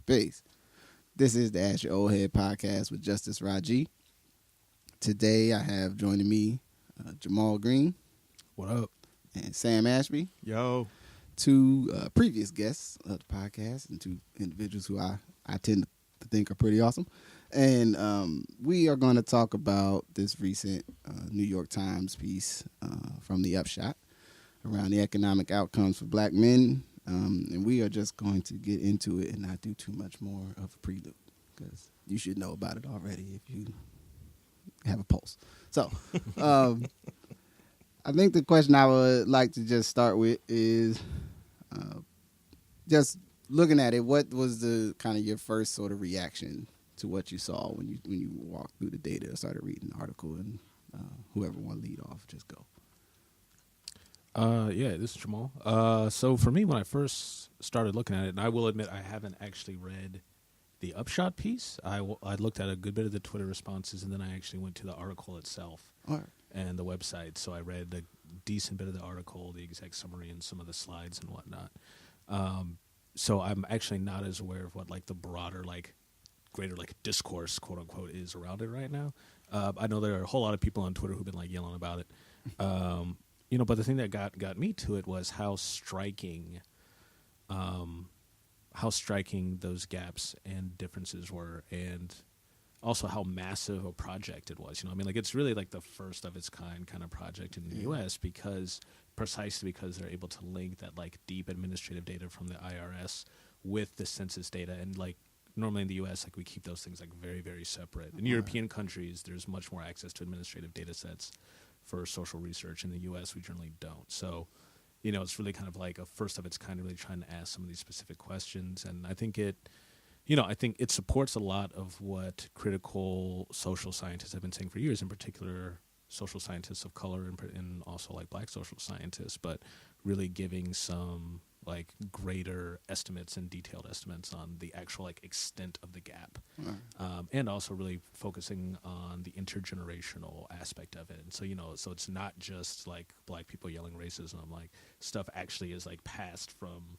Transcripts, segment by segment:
Peace. This is the Ask Your Old Head podcast with Justice Raji. Today I have joining me Jamaal Green. What up? And Sam Ashby. Yo. Two previous guests of the podcast and two individuals who I tend to think are pretty awesome. And we are going to talk about this recent New York Times piece from the Upshot around the economic outcomes for black men. And we are just going to get into it and not do too much more of a prelude because you should know about it already if you have a pulse. So I think the question I would like to just start with is just looking at it, what was the kind of your first sort of reaction to what you saw when you walked through the data or started reading the article, and whoever want to lead off, just go. Yeah, this is Jamaal. So for me, when I first started looking at it, and I will admit I haven't actually read the Upshot piece. I looked at a good bit of the Twitter responses, and then I actually went to the article itself and the website. So I read a decent bit of the article, the exact summary, and some of the slides and whatnot. So I'm actually not as aware of what like the broader, like greater like discourse, quote unquote, is around it right now. I know there are a whole lot of people on Twitter who've been like yelling about it. But the thing that got me to it was how striking those gaps and differences were, and also how massive a project it was. It's really like the first of its kind of project in the U.S. precisely because they're able to link that like deep administrative data from the IRS with the census data, and like normally in the U.S. like we keep those things like very, very separate. In European countries, there's much more access to administrative data sets for social research. In the U.S., we generally don't. So, it's really kind of like a first of its kind, really trying to ask some of these specific questions. And I think it supports a lot of what critical social scientists have been saying for years, in particular social scientists of color and also like black social scientists, but really giving some like greater estimates and detailed estimates on the actual like extent of the gap, and also really focusing on the intergenerational aspect of it. And so so it's not just like black people yelling racism, like stuff actually is like passed from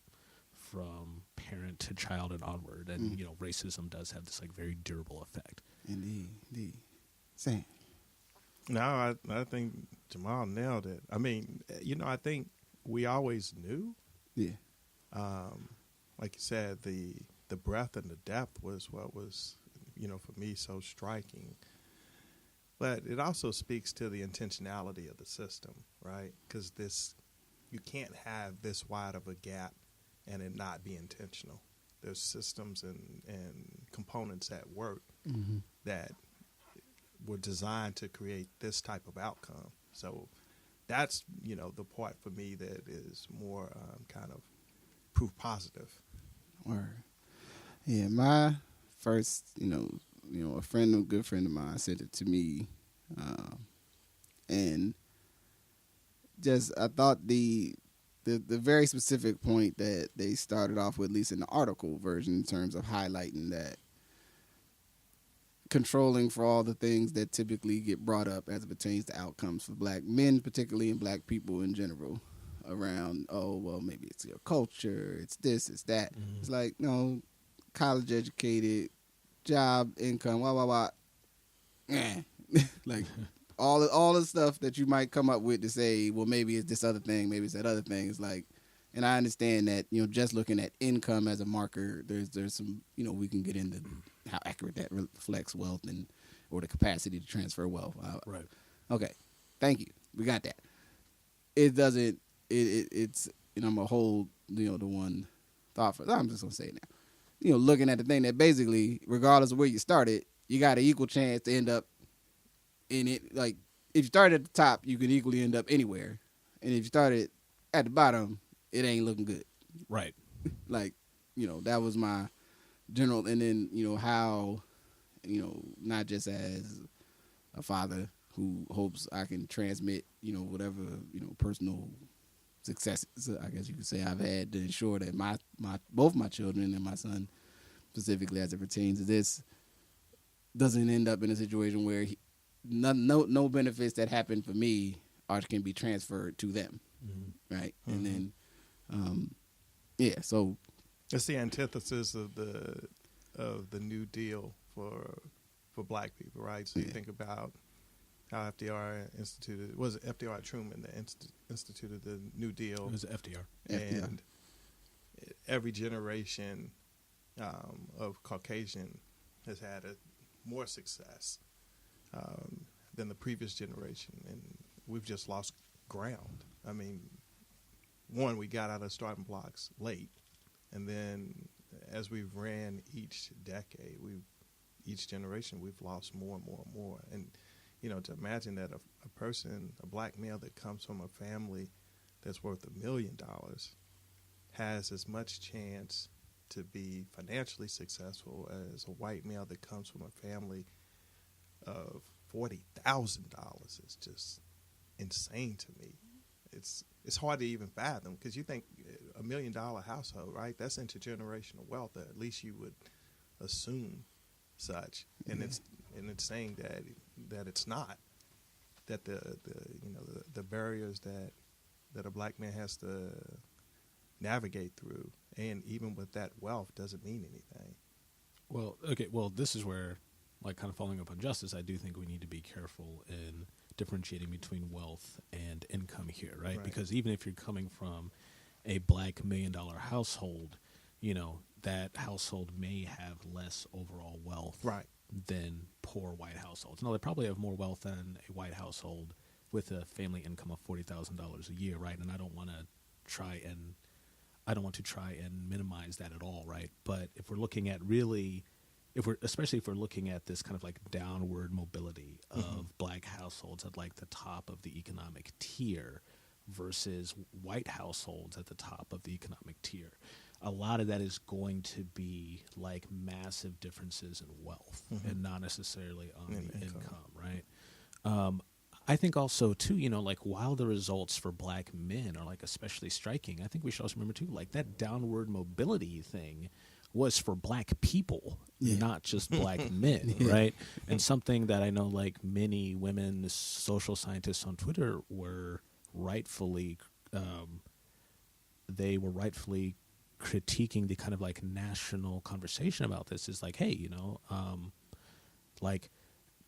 parent to child and onward, and racism does have this like very durable effect. Indeed. Sam. No, I think Jamaal nailed it. I mean, I think we always knew. Yeah. Like you said, the breadth and the depth was what was, for me so striking. But it also speaks to the intentionality of the system, right? Because you can't have this wide of a gap and it not be intentional. There's systems and components at work that were designed to create this type of outcome. So that's, the part for me that is more kind of proof positive. Word. Yeah, my first, a good friend of mine sent it to me, and just I thought the very specific point that they started off with, at least in the article version, in terms of highlighting that controlling for all the things that typically get brought up as it pertains to outcomes for black men, particularly, and black people in general, around, maybe it's your culture, it's this, it's that. It's like, college educated, job, income, like all the stuff that you might come up with to say, well, maybe it's this other thing, maybe it's that other thing. It's like, and I understand that, just looking at income as a marker, there's some, we can get into how accurate that reflects wealth or the capacity to transfer wealth. Right. Okay. Thank you. We got that. It doesn't, it's, I'm going to hold, the one thought for, I'm just going to say it now. Looking at the thing that basically, regardless of where you started, you got an equal chance to end up in it. Like, if you started at the top, you can equally end up anywhere. And if you started at the bottom, it ain't looking good. Right. Like, that was my general, and then, how, not just as a father who hopes I can transmit, whatever, personal successes, I guess you could say, I've had to ensure that my both my children and my son, specifically as it pertains to this, doesn't end up in a situation where no benefits that happen for me can be transferred to them, right? And then, so It's the antithesis of the New Deal for Black people, right? So you think about how FDR instituted, was it FDR Truman that instituted the New Deal? It was FDR. And every generation of Caucasian has had more success than the previous generation, and we've just lost ground. I mean, one, we got out of starting blocks late, and then as we've ran each decade, each generation, we've lost more and more and more. And to imagine that a person, a black male that comes from a family that's worth $1 million, has as much chance to be financially successful as a white male that comes from a family of $40,000 is just insane to me. It's hard to even fathom, because you think $1 million household, right? That's intergenerational wealth. At least you would assume such, and it's saying that it's not. That the barriers that a black man has to navigate through, and even with that wealth, doesn't mean anything. Well, okay. Well, this is where, like, kind of following up on justice, I do think we need to be careful in differentiating between wealth and income here, right? Because even if you're coming from a black $1 million household, that household may have less overall wealth than poor white households. No, they probably have more wealth than a white household with a family income of $40,000 a year, right? And I don't want to try and minimize that at all, right? But if we're looking at especially if we're looking at this kind of like downward mobility of black households at like the top of the economic tier versus white households at the top of the economic tier, a lot of that is going to be like massive differences in wealth and not necessarily on the income, right? I think also too, like while the results for black men are like especially striking, I think we should also remember too, like that downward mobility thing was for black people, not just black men, right? And something that I know like many women social scientists on Twitter were rightfully critiquing the kind of like national conversation about this is like, hey, like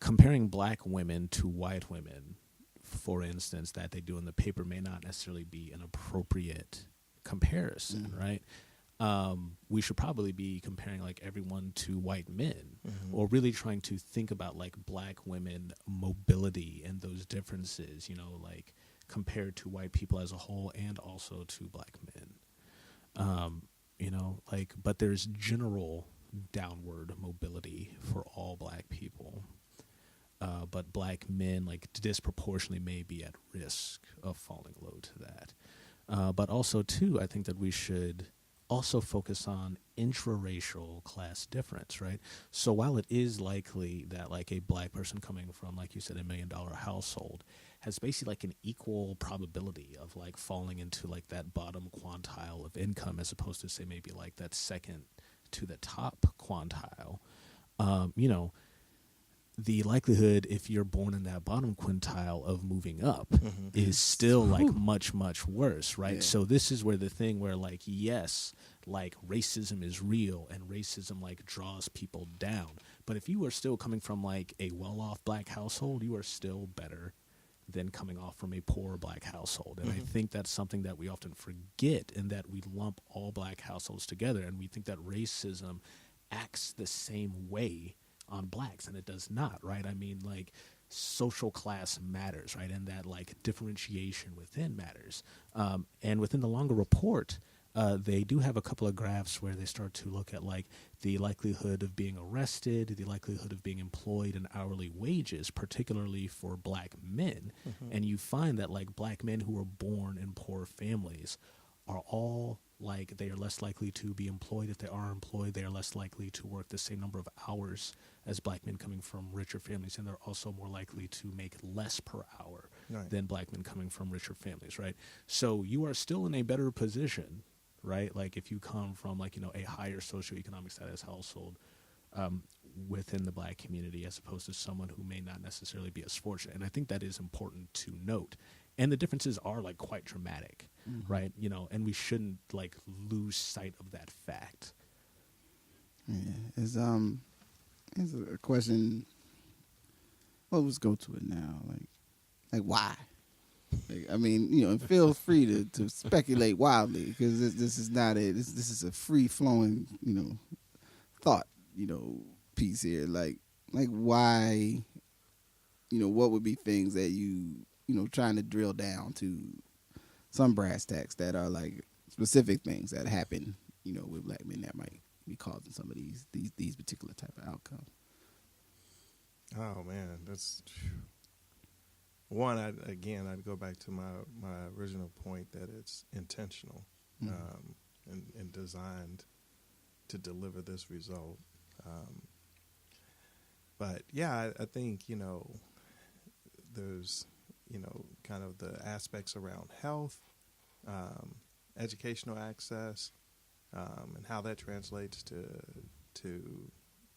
comparing black women to white women, for instance, that they do in the paper may not necessarily be an appropriate comparison, right? We should probably be comparing like everyone to white men, or really trying to think about like black women mobility and those differences, like compared to white people as a whole and also to black men. But there's general downward mobility for all black people. But black men like disproportionately may be at risk of falling low to that. But also too, I think that we should also focus on intraracial class difference, right? So while it is likely that like a black person coming from, like you said, $1 million household has basically like an equal probability of like falling into like that bottom quintile of income as opposed to say maybe like that second to the top quintile, the likelihood if you're born in that bottom quintile of moving up is still like much, much worse, right? Yeah. So this is where the thing where like, yes, like racism is real and racism like draws people down. But if you are still coming from like a well-off black household, you are still better than coming off from a poor black household. And I think that's something that we often forget, in that we lump all black households together and we think that racism acts the same way on blacks, and it does not, right? I mean, like, social class matters, right? And that, like, differentiation within matters. And within the longer report, they do have a couple of graphs where they start to look at, like, the likelihood of being arrested, the likelihood of being employed in hourly wages, particularly for black men. And you find that, like, black men who were born in poor families are all like, they are less likely to be employed. If they are employed, they are less likely to work the same number of hours as black men coming from richer families, and they're also more likely to make less per hour than black men coming from richer families, right? So you are still in a better position, right? Like if you come from like, a higher socioeconomic status household within the black community as opposed to someone who may not necessarily be as fortunate. And I think that is important to note. and the differences are like quite dramatic, right? You know, and we shouldn't like lose sight of that fact. Yeah, it's a question. Well, let's go to it now. Like why? Like, I mean, you know, feel free to speculate wildly, because this is not this is a free flowing, you know, thought, you know, piece here. Like why, you know, what would be things that you know, trying to drill down to some brass tacks that are like specific things that happen, you know, with black men that might be causing some of these particular type of outcomes. Oh man, that's one. I'd go back to my original point that it's intentional and designed to deliver this result. But yeah, I think, you know, there's, you know, kind of the aspects around health, educational access, and how that translates to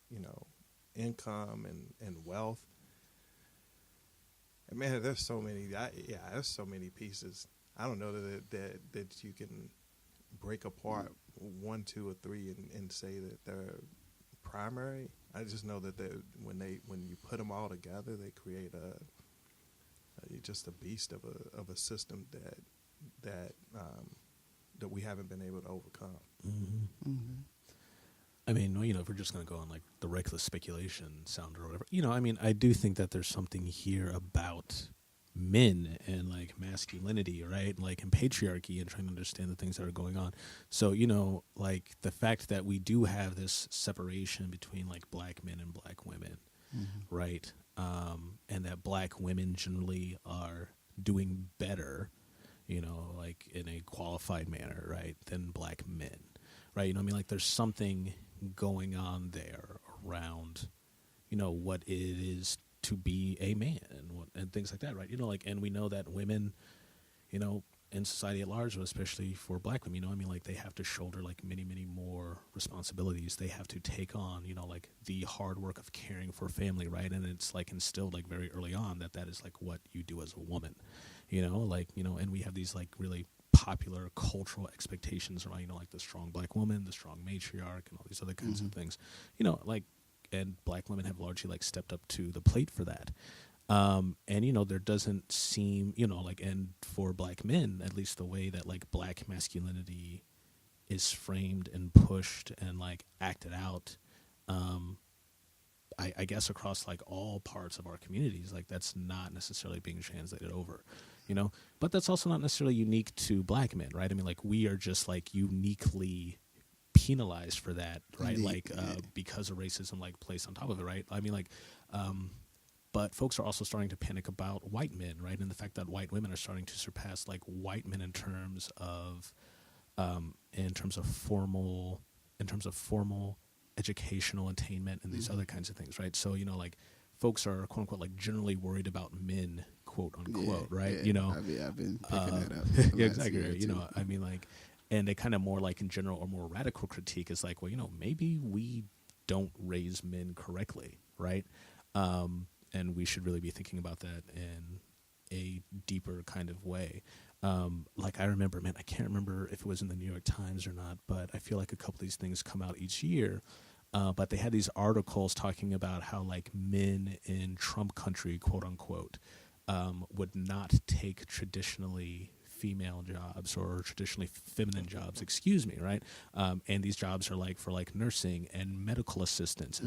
you know, income and wealth. And man, there's so many. There's so many pieces. I don't know that you can break apart 1, 2, or 3 and say that they're primary. I just know that when you put them all together, they create just a beast of a system that we haven't been able to overcome. Mm-hmm. Mm-hmm. I mean, you know, if we're just going to go on like the reckless speculation sound or whatever, you know, I mean, I do think that there's something here about men and like masculinity, right? Like, and patriarchy, and trying to understand the things that are going on. So, you know, like the fact that we do have this separation between like black men and black women, right? And that black women generally are doing better, you know, like in a qualified manner, right, than black men, right? You know what I mean? Like there's something going on there around, you know, what it is to be a man and things like that, right? You know, like, and we know that women, you know, in society at large, but especially for black women, you know, I mean, like they have to shoulder like many, many more responsibilities. They have to take on, you know, like the hard work of caring for family, right? And it's like instilled like very early on that is like what you do as a woman, you know, like, you know, and we have these like really popular cultural expectations around, you know, like the strong black woman, the strong matriarch, and all these other kinds of things, you know, like, and black women have largely like stepped up to the plate for that. And, you know, there doesn't seem, you know, like, and for black men, at least the way that like black masculinity is framed and pushed and like acted out, I guess across like all parts of our communities, like that's not necessarily being translated over, you know, but that's also not necessarily unique to black men, right? I mean, like we are just like uniquely penalized for that, right? Like because of racism like placed on top of it, right? I mean, like but folks are also starting to panic about white men, right? And the fact that white women are starting to surpass like white men in terms of formal educational attainment and these other kinds of things, right? So, you know, like folks are quote unquote like generally worried about men, quote unquote, right? Yeah. You know, I've been picking that up. yeah, exactly. You know, I mean, like, and they kind of more like in general or more radical critique is like, well, you know, maybe we don't raise men correctly, right? And we should really be thinking about that in a deeper kind of way. Like I remember, man, I can't remember if it was in the New York Times or not, but I feel like a couple of these things come out each year. But they had these articles talking about how like men in Trump country, quote unquote, would not take traditionally female jobs or traditionally feminine jobs, excuse me, right? And these jobs are like for like nursing and medical assistants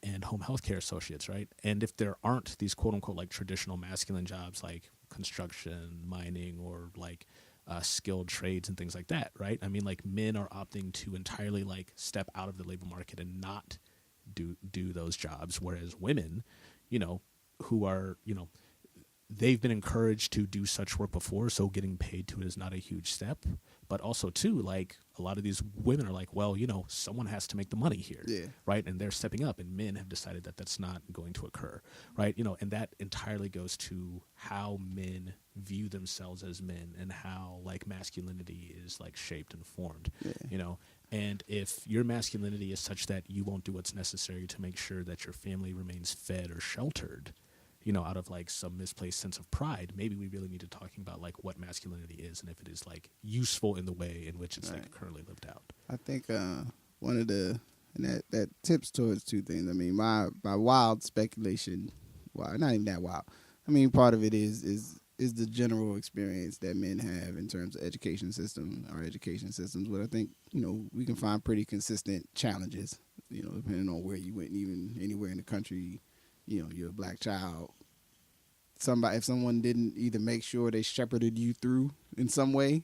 and home healthcare associates, right? And if there aren't these quote unquote like traditional masculine jobs like construction, mining, or like skilled trades and things like that, right? I mean, like men are opting to entirely like step out of the labor market and not do those jobs, whereas women, you know, who are, you know, they've been encouraged to do such work before, so getting paid to it is not a huge step. But also, too, like a lot of these women are like, well, you know, someone has to make the money here, right? And they're stepping up, and men have decided that that's not going to occur, right? You know, and that entirely goes to how men view themselves as men and how like masculinity is like shaped and formed, you know. And if your masculinity is such that you won't do what's necessary to make sure that your family remains fed or sheltered, out of like some misplaced sense of pride, maybe we really need to talking about like what masculinity is and if it is like useful in the way in which it's like currently lived out. I think one of the and that tips towards two things. I mean, my wild speculation, well, not even that wild. I mean, part of it is the general experience that men have in terms of education system, our education systems. But I think we can find pretty consistent challenges. Depending on where you went, even anywhere in the country. You're a black child. If someone didn't either make sure they shepherded you through in some way,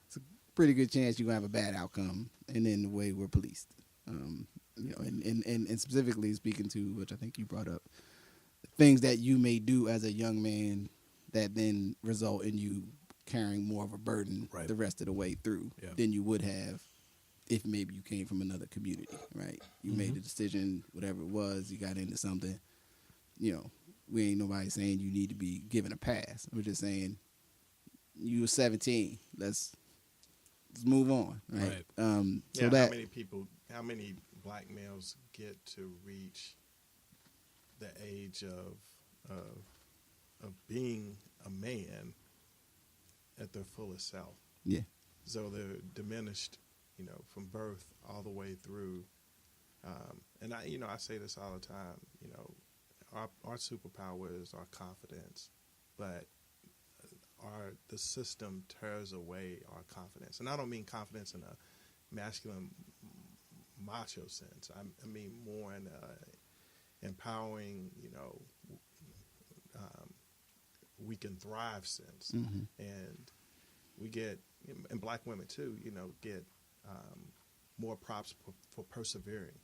it's a pretty good chance you're gonna have a bad outcome. And then the way we're policed, and specifically speaking to, which I think you brought up, things that you may do as a young man that then result in you carrying more of a burden the rest of the way through than you would have if maybe you came from another community, right? You made a decision, whatever it was, you got into something. We ain't nobody saying you need to be given a pass. We're just saying you were 17. Let's move on, right? How many black males get to reach the age of being a man at their fullest self? Yeah. So they're diminished, from birth all the way through. And I say this all the time, our superpower is our confidence, but the system tears away our confidence. And I don't mean confidence in a masculine macho sense. I mean more in a empowering, we can thrive sense. Mm-hmm. And we get, and black women too, get more props for persevering.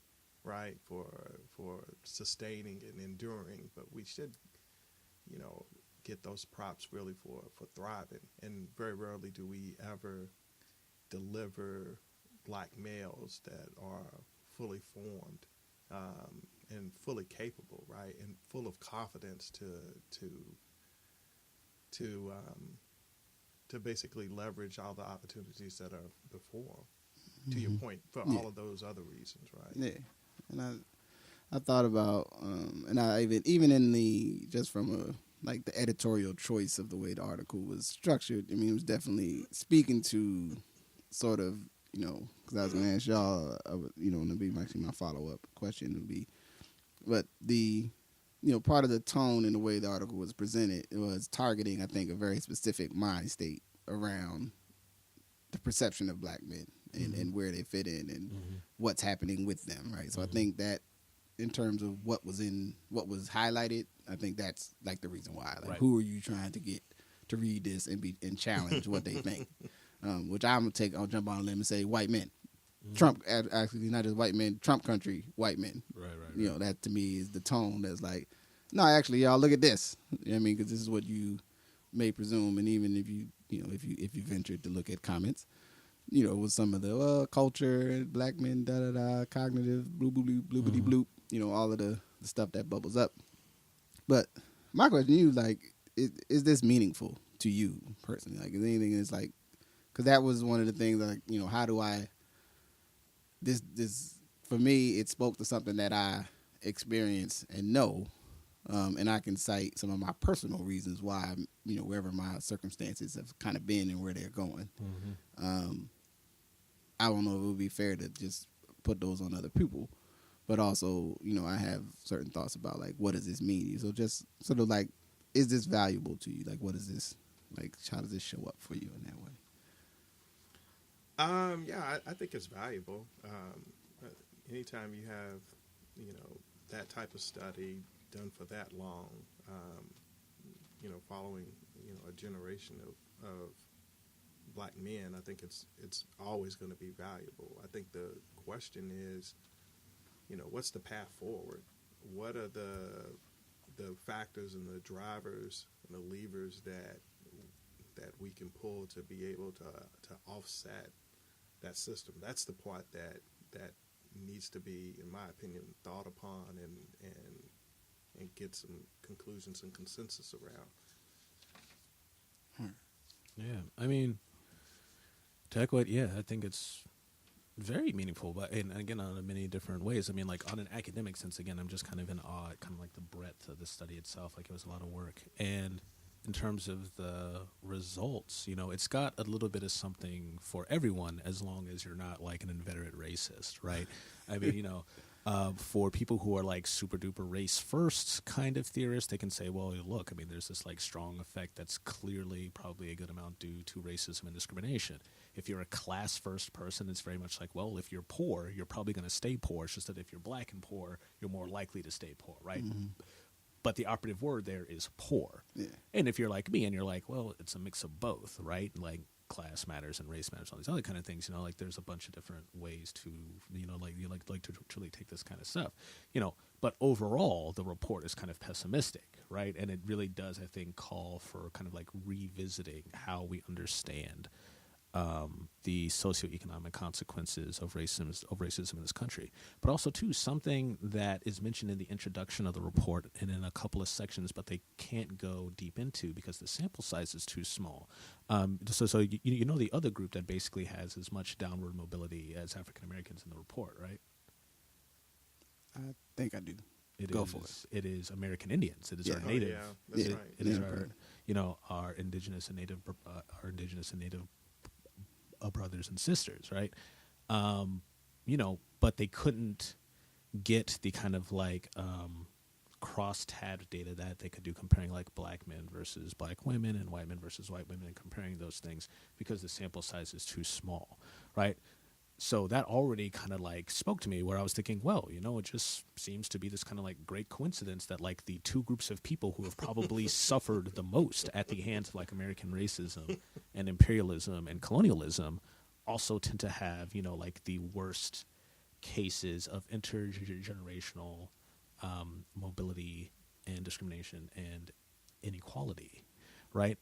Right, for sustaining and enduring, but we should, get those props really for thriving. And very rarely do we ever deliver black males that are fully formed and fully capable, right, and full of confidence to basically leverage all the opportunities that are before. To your point, for all of those other reasons, right? Yeah. And I thought about, and I even in the, just from the editorial choice of the way the article was structured, I mean, it was definitely speaking to sort of, because I was going to ask y'all, and it'd be actually my follow-up question would be, but the, part of the tone and the way the article was presented, it was targeting, I think, a very specific mind state around the perception of black men. And where they fit in and what's happening with them, right? So I think that in terms of what was highlighted, I think that's like the reason why. Who are you trying to get to read this and challenge what they think? Which I'll jump on a limb and say white men. Trump, actually not just white men, Trump country white men. Right. That to me is the tone that's like, no, actually, y'all look at this. I mean, because this is what you may presume, and even if you ventured to look at comments. With some of the culture, black men, cognitive, bloopity bloop, all of the stuff that bubbles up. But my question to you is, is this meaningful to you personally? Like, is anything that's like, because that was one of the things how do I, this for me, it spoke to something that I experience and know, and I can cite some of my personal reasons why, wherever my circumstances have kind of been and where they're going. I don't know if it would be fair to just put those on other people, but also, I have certain thoughts about what does this mean? So just sort of is this valuable to you? What is this, how does this show up for you in that way? Yeah, I think it's valuable. Anytime you have, that type of study done for that long, following, a generation of black men, I think it's always going to be valuable. I think the question is, what's the path forward? What are the factors and the drivers and the levers that we can pull to be able to offset that system? That's the part that needs to be, in my opinion, thought upon and get some conclusions and consensus around. Yeah, I mean, to echo it, I think it's Very meaningful, but and again on many different ways. I mean, like on an academic sense, again, I'm just kind of in awe at kind of like the breadth of the study itself. Like it was a lot of work, and in terms of the results, you know, it's got a little bit of something for everyone as long as you're not like an inveterate racist, right? I mean, you know. For people who are like super duper race first kind of theorists, they can say, well, look, I mean, there's this like strong effect that's clearly probably a good amount due to racism and discrimination. If you're a class first person, it's very much like, well, if you're poor, you're probably going to stay poor. It's just that if you're black and poor, you're more likely to stay poor, right? Mm-hmm. But the operative word there is poor. Yeah. And if you're like me and you're like, well, it's a mix of both, right? Like class matters and race matters, all these other kind of things, you know, like there's a bunch of different ways to, you know, like you like to truly take this kind of stuff, you know, but overall the report is kind of pessimistic, right? And it really does, I think, call for kind of like revisiting how we understand the socioeconomic consequences of racism in this country. But also, too, something that is mentioned in the introduction of the report and in a couple of sections, but they can't go deep into because the sample size is too small. So you know the other group that basically has as much downward mobility as African Americans in the report, right? I think I do. Go for it. It is American Indians. It is our native. Yeah, that's right. It is our, you know, our indigenous and native brothers and sisters, right? You know, but they couldn't get the kind of like cross-tabbed data that they could do comparing like black men versus black women and white men versus white women and comparing those things because the sample size is too small, right? So that already kind of like spoke to me where I was thinking, well, you know, it just seems to be this kind of like great coincidence that like the two groups of people who have probably suffered the most at the hands of like American racism and imperialism and colonialism also tend to have, you know, like the worst cases of intergenerational mobility and discrimination and inequality, right?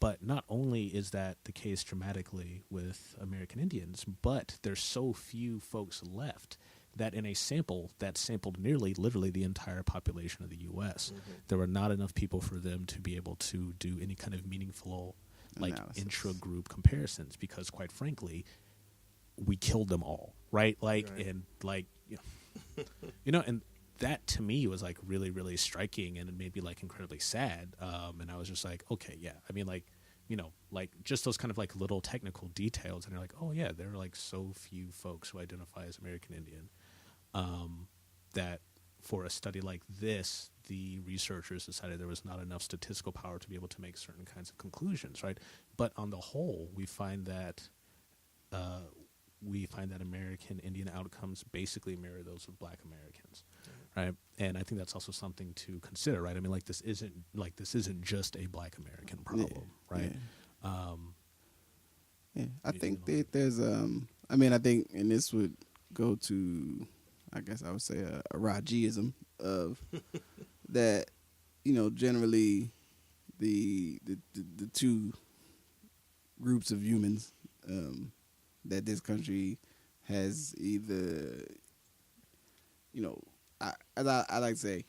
But not only is that the case dramatically with American Indians, but there's so few folks left that in a sample that sampled nearly literally the entire population of the U.S., there were not enough people for them to be able to do any kind of meaningful like intra-group comparisons because, quite frankly, we killed them all, right? Like, right. And like, you know, and that to me was like really, really striking, and it made me like incredibly sad. And I was just like, okay, yeah. I mean, like, you know, like just those kind of like little technical details, and you're like, oh yeah, there are like so few folks who identify as American Indian, that for a study like this, the researchers decided there was not enough statistical power to be able to make certain kinds of conclusions, right? But on the whole, we find that American Indian outcomes basically mirror those of Black Americans, right? And I think that's also something to consider, right? I mean, like this isn't just a Black American problem, right? Yeah, I think that there's I mean, I think, and this would go to, I guess I would say a Rajiism of that, you know, generally the two groups of humans that this country has either, you know, as I like to say,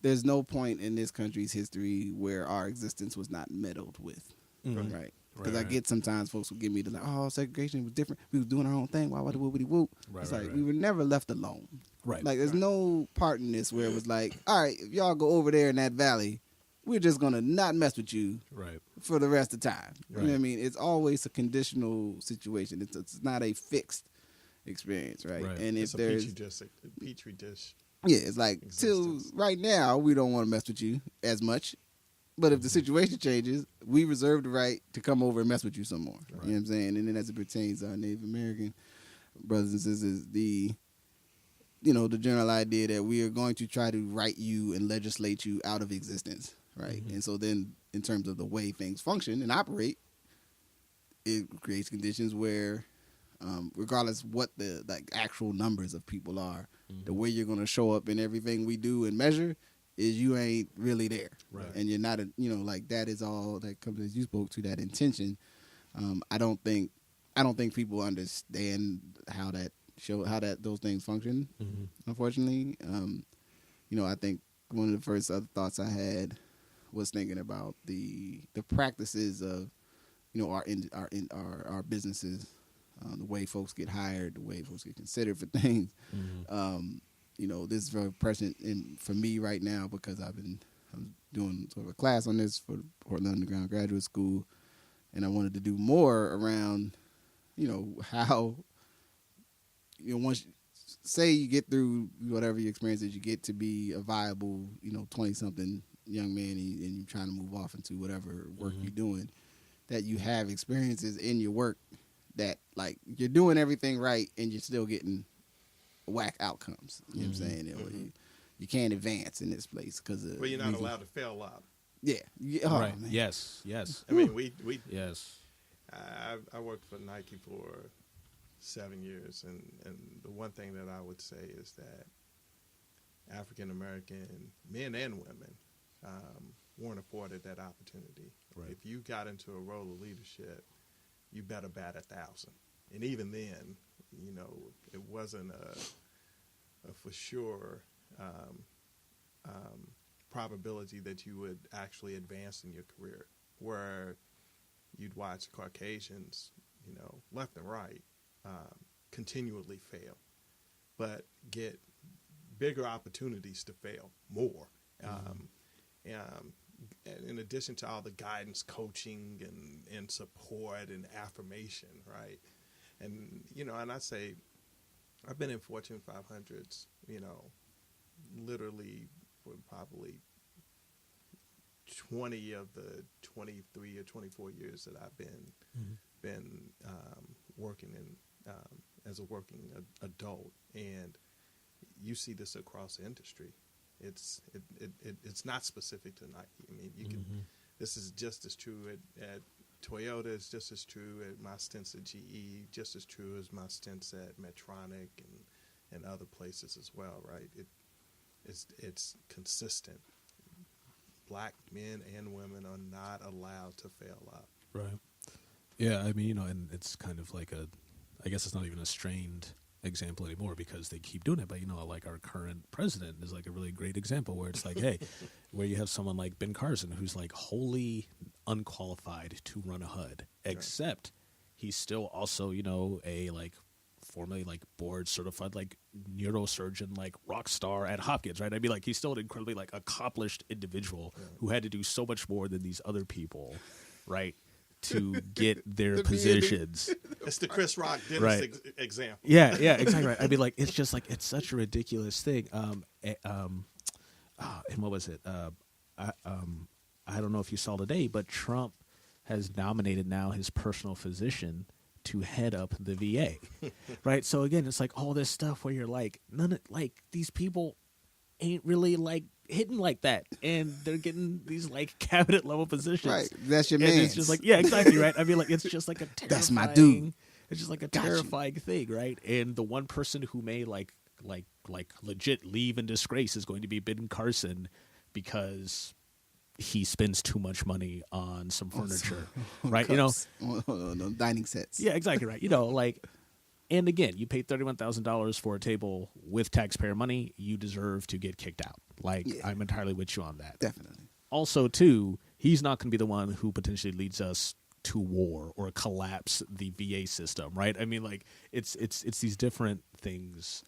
there's no point in this country's history where our existence was not meddled with, right? Because I get sometimes folks will give me the like, oh, segregation was different. We was doing our own thing. Why woody whoop? It's like we were never left alone. Right. Like there's no part in this where it was like, all right, if y'all go over there in that valley, we're just gonna not mess with you for the rest of the time. You know what I mean? It's always a conditional situation. It's not a fixed experience, right? And it's if there's a petri dish. Yeah, it's like existence. Till right now we don't want to mess with you as much. But if the situation changes, we reserve the right to come over and mess with you some more. Right. You know what I'm saying? And then as it pertains to our Native American brothers and sisters, the general idea that we are going to try to write you and legislate you out of existence, right? And so then in terms of the way things function and operate, it creates conditions where regardless what the like actual numbers of people are, the way you're going to show up in everything we do and measure is you ain't really there, and you're not like that is all that comes as you spoke to that intention. I don't think people understand how those things function. Unfortunately, I think one of the first other thoughts I had was thinking about the practices of our businesses the way folks get hired, the way folks get considered for things. This is very present for me right now because I'm doing sort of a class on this for Portland Underground Graduate School, and I wanted to do more around, how, once, say you get through whatever your experience is, you get to be a viable, 20-something young man, and you're trying to move off into whatever work you're doing, that you have experiences in your work that, like, you're doing everything right and you're still getting whack outcomes. You know what I'm saying? You can't advance in this place because well, you're not allowed to fail up. Yeah. Oh, right. Man. Yes. I mean, we yes. I worked for Nike for 7 years, and the one thing that I would say is that African American men and women weren't afforded that opportunity. Right. If you got into a role of leadership, you better bat 1,000. And even then, it wasn't a for sure probability that you would actually advance in your career, where you'd watch Caucasians, left and right, continually fail, but get bigger opportunities to fail more. In addition to all the guidance, coaching, and support and affirmation, right? And, and I say, I've been in Fortune 500s, literally for probably 20 of the 23 or 24 years that I've been working in as a working adult. And you see this across the industry. It's not specific to Nike. I mean, you can. This is just as true at Toyota. It's just as true at my stints at GE. Just as true as my stints at Medtronic and other places as well. Right? It's consistent. Black men and women are not allowed to fail up. Right. Yeah. I mean, and it's kind of like I guess it's not even a strained example anymore because they keep doing it. But, like our current president is like a really great example where it's like, hey, where you have someone like Ben Carson who's like wholly unqualified to run a HUD, except he's still also, a like formerly like board certified like neurosurgeon, like rock star at Hopkins, right? I mean, like he's still an incredibly like accomplished individual who had to do so much more than these other people, right? To get their positions. It's the Chris Rock Dennis example. Yeah, exactly right. I mean, like, it's just like, it's such a ridiculous thing. And what was it? I don't know if you saw today, but Trump has nominated now his personal physician to head up the VA, right? So again, it's like all this stuff where you're like, these people ain't really like hitting like that, and they're getting these like cabinet level positions. Right, that's your man. It's just like, yeah, exactly right. I mean, like it's just like a terrifying, that's my dude. It's just like a terrifying thing, right? And the one person who may like legit leave in disgrace is going to be Ben Carson because he spends too much money on some furniture, right? Cups. Dining sets. Yeah, exactly right. Like. And again, you paid $31,000 for a table with taxpayer money. You deserve to get kicked out. Like, I'm entirely with you on that. Definitely. Also, too, he's not going to be the one who potentially leads us to war or collapse the VA system, right? I mean, like, it's these different things.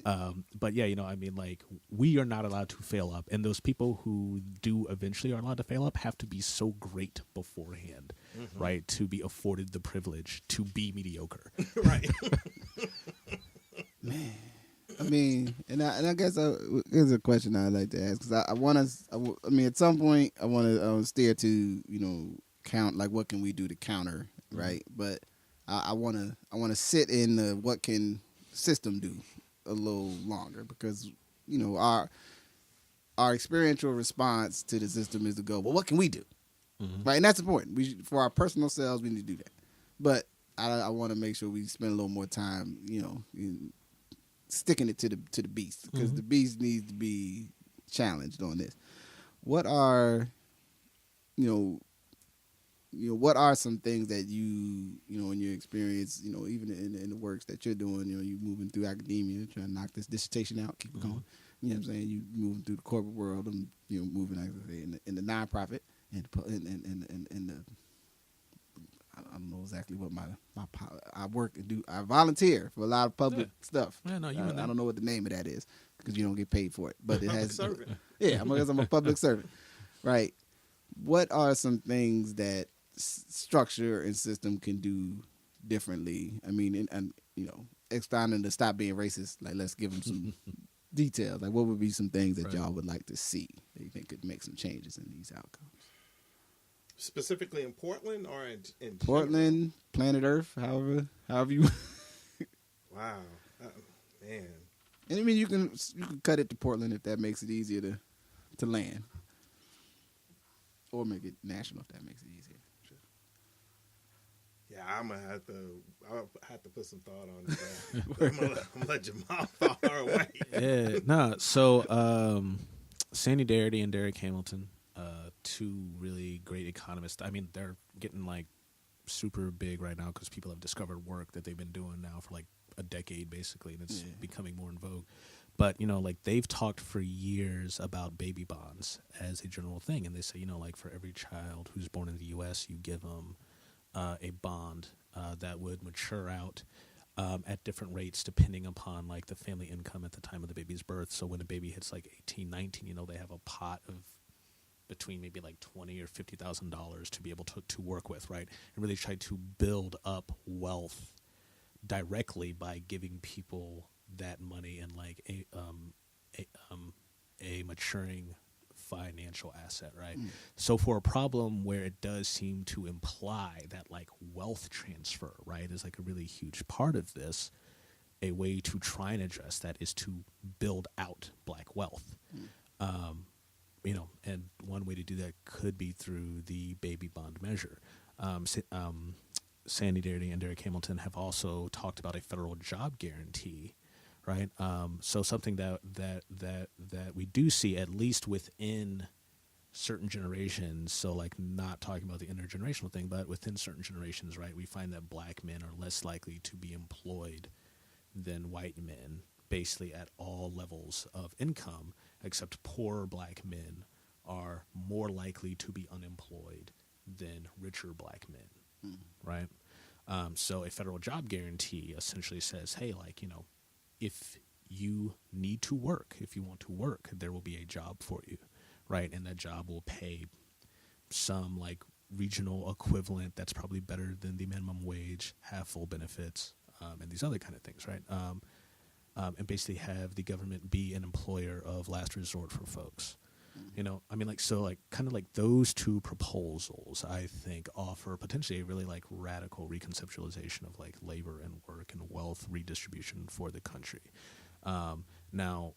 But yeah, I mean, like, we are not allowed to fail up, and those people who do eventually are allowed to fail up have to be so great beforehand, right? To be afforded the privilege to be mediocre, right? Man, I mean, and I guess here's a question I'd like to ask because I want to. I mean, at some point, I want to steer to count like what can we do to counter, right? But I want to sit in the what can system do a little longer because our experiential response to the system is to go, well, what can we do, right? And that's important. For our personal selves, we need to do that. But I want to make sure we spend a little more time, sticking it to the beast because the beast needs to be challenged on this. What are what are some things that in your experience, even in the works that you're doing, you moving through academia, trying to knock this dissertation out, keep it going. You know what I'm saying? You moving through the corporate world and moving, like I say, in the nonprofit and the I don't know exactly what I work and do. I volunteer for a lot of public stuff. Yeah, no, you I don't know what the name of that is because you don't get paid for it, but it has. Servant. Yeah, I'm a public servant, right? What are some things that structure and system can do differently? I mean, and expounding to stop being racist. Like, let's give them some details. Like, what would be some things that y'all would like to see that you think could make some changes in these outcomes? Specifically in Portland or in Portland, general? planet Earth, however you. Wow, man. And I mean, you can cut it to Portland if that makes it easier to land, or make it national if that makes it easier. Sure. Yeah, I'm gonna have to put some thought on it. I'm gonna let Jamaal fall our way. Yeah, no. So Sandy Darity and Derek Hamilton, two really great economists. I mean, they're getting like super big right now because people have discovered work that they've been doing now for like a decade, basically, and it's becoming more in vogue. But like they've talked for years about baby bonds as a general thing, and they say, like for every child who's born in the U.S., you give them a bond that would mature out at different rates depending upon like the family income at the time of the baby's birth. So when a baby hits like 18, 19, they have a pot of between maybe like $20,000 or $50,000 to be able to work with, right? And really try to build up wealth directly by giving people that money and like a maturing financial asset, right? So for a problem where it does seem to imply that like wealth transfer, right, is like a really huge part of this, a way to try and address that is to build out black wealth. And one way to do that could be through the baby bond measure. Sandy Darity and Derek Hamilton have also talked about a federal job guarantee, right? So something that we do see at least within certain generations. So like not talking about the intergenerational thing, but within certain generations, right? We find that black men are less likely to be employed than white men, basically at all levels of income, except poor black men are more likely to be unemployed than richer black men, right? So a federal job guarantee essentially says, hey, like, if you need to work, if you want to work, there will be a job for you, right? And that job will pay some like regional equivalent that's probably better than the minimum wage, have full benefits, and these other kind of things, right? And basically have the government be an employer of last resort for folks. I mean, like, so like kind of like those two proposals, I think, offer potentially a really like radical reconceptualization of like labor and work and wealth redistribution for the country. Now,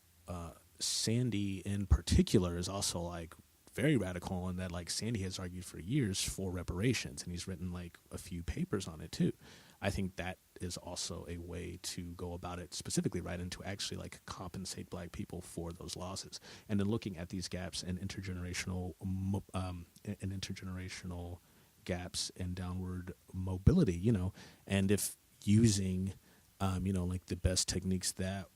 Sandy in particular is also like very radical in that like Sandy has argued for years for reparations, and he's written like a few papers on it too. I think that is also a way to go about it specifically, right, and to actually like compensate black people for those losses. And then looking at these gaps and intergenerational gaps and downward mobility, and if using like the best techniques that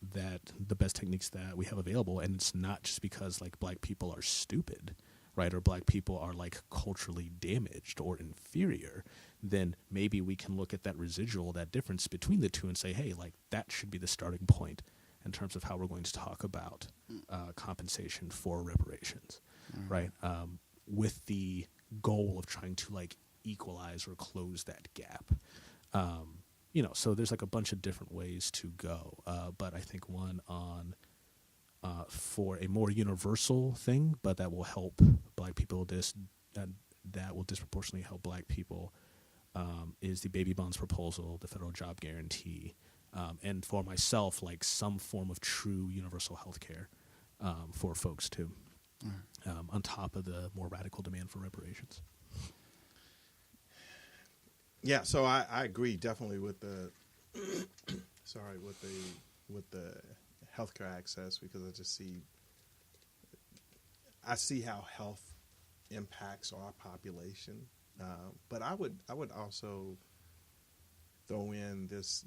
we have available, and it's not just because like black people are stupid, right, or black people are like culturally damaged or inferior, then maybe we can look at that residual, that difference between the two, and say, hey, like that should be the starting point in terms of how we're going to talk about compensation for reparations, right? With the goal of trying to like equalize or close that gap. So there's like a bunch of different ways to go, but I think one on for a more universal thing, but that will help black people, that will disproportionately help black people, is the baby bonds proposal, the federal job guarantee, and for myself, like some form of true universal health care for folks too, on top of the more radical demand for reparations. Yeah, so I agree definitely with the with the healthcare access, because I see how health impacts our population. But I would also throw in this,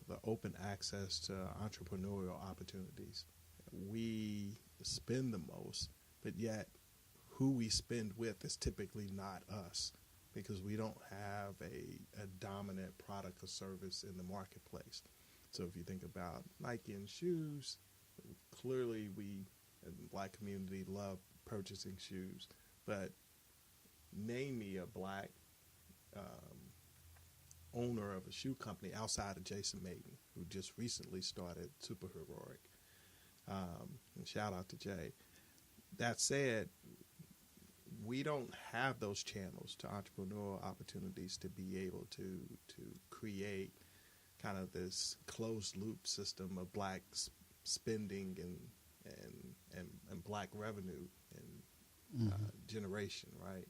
the open access to entrepreneurial opportunities. We spend the most, but yet who we spend with is typically not us, because we don't have a dominant product or service in the marketplace. So if you think about Nike and shoes, clearly we in the Black community love purchasing shoes, but name me a Black owner of a shoe company outside of Jason Mayden, who just recently started Superheroic. And shout out to Jay. That said, we don't have those channels to entrepreneurial opportunities to be able to create kind of this closed loop system of Black spending and Black revenue and generation, right?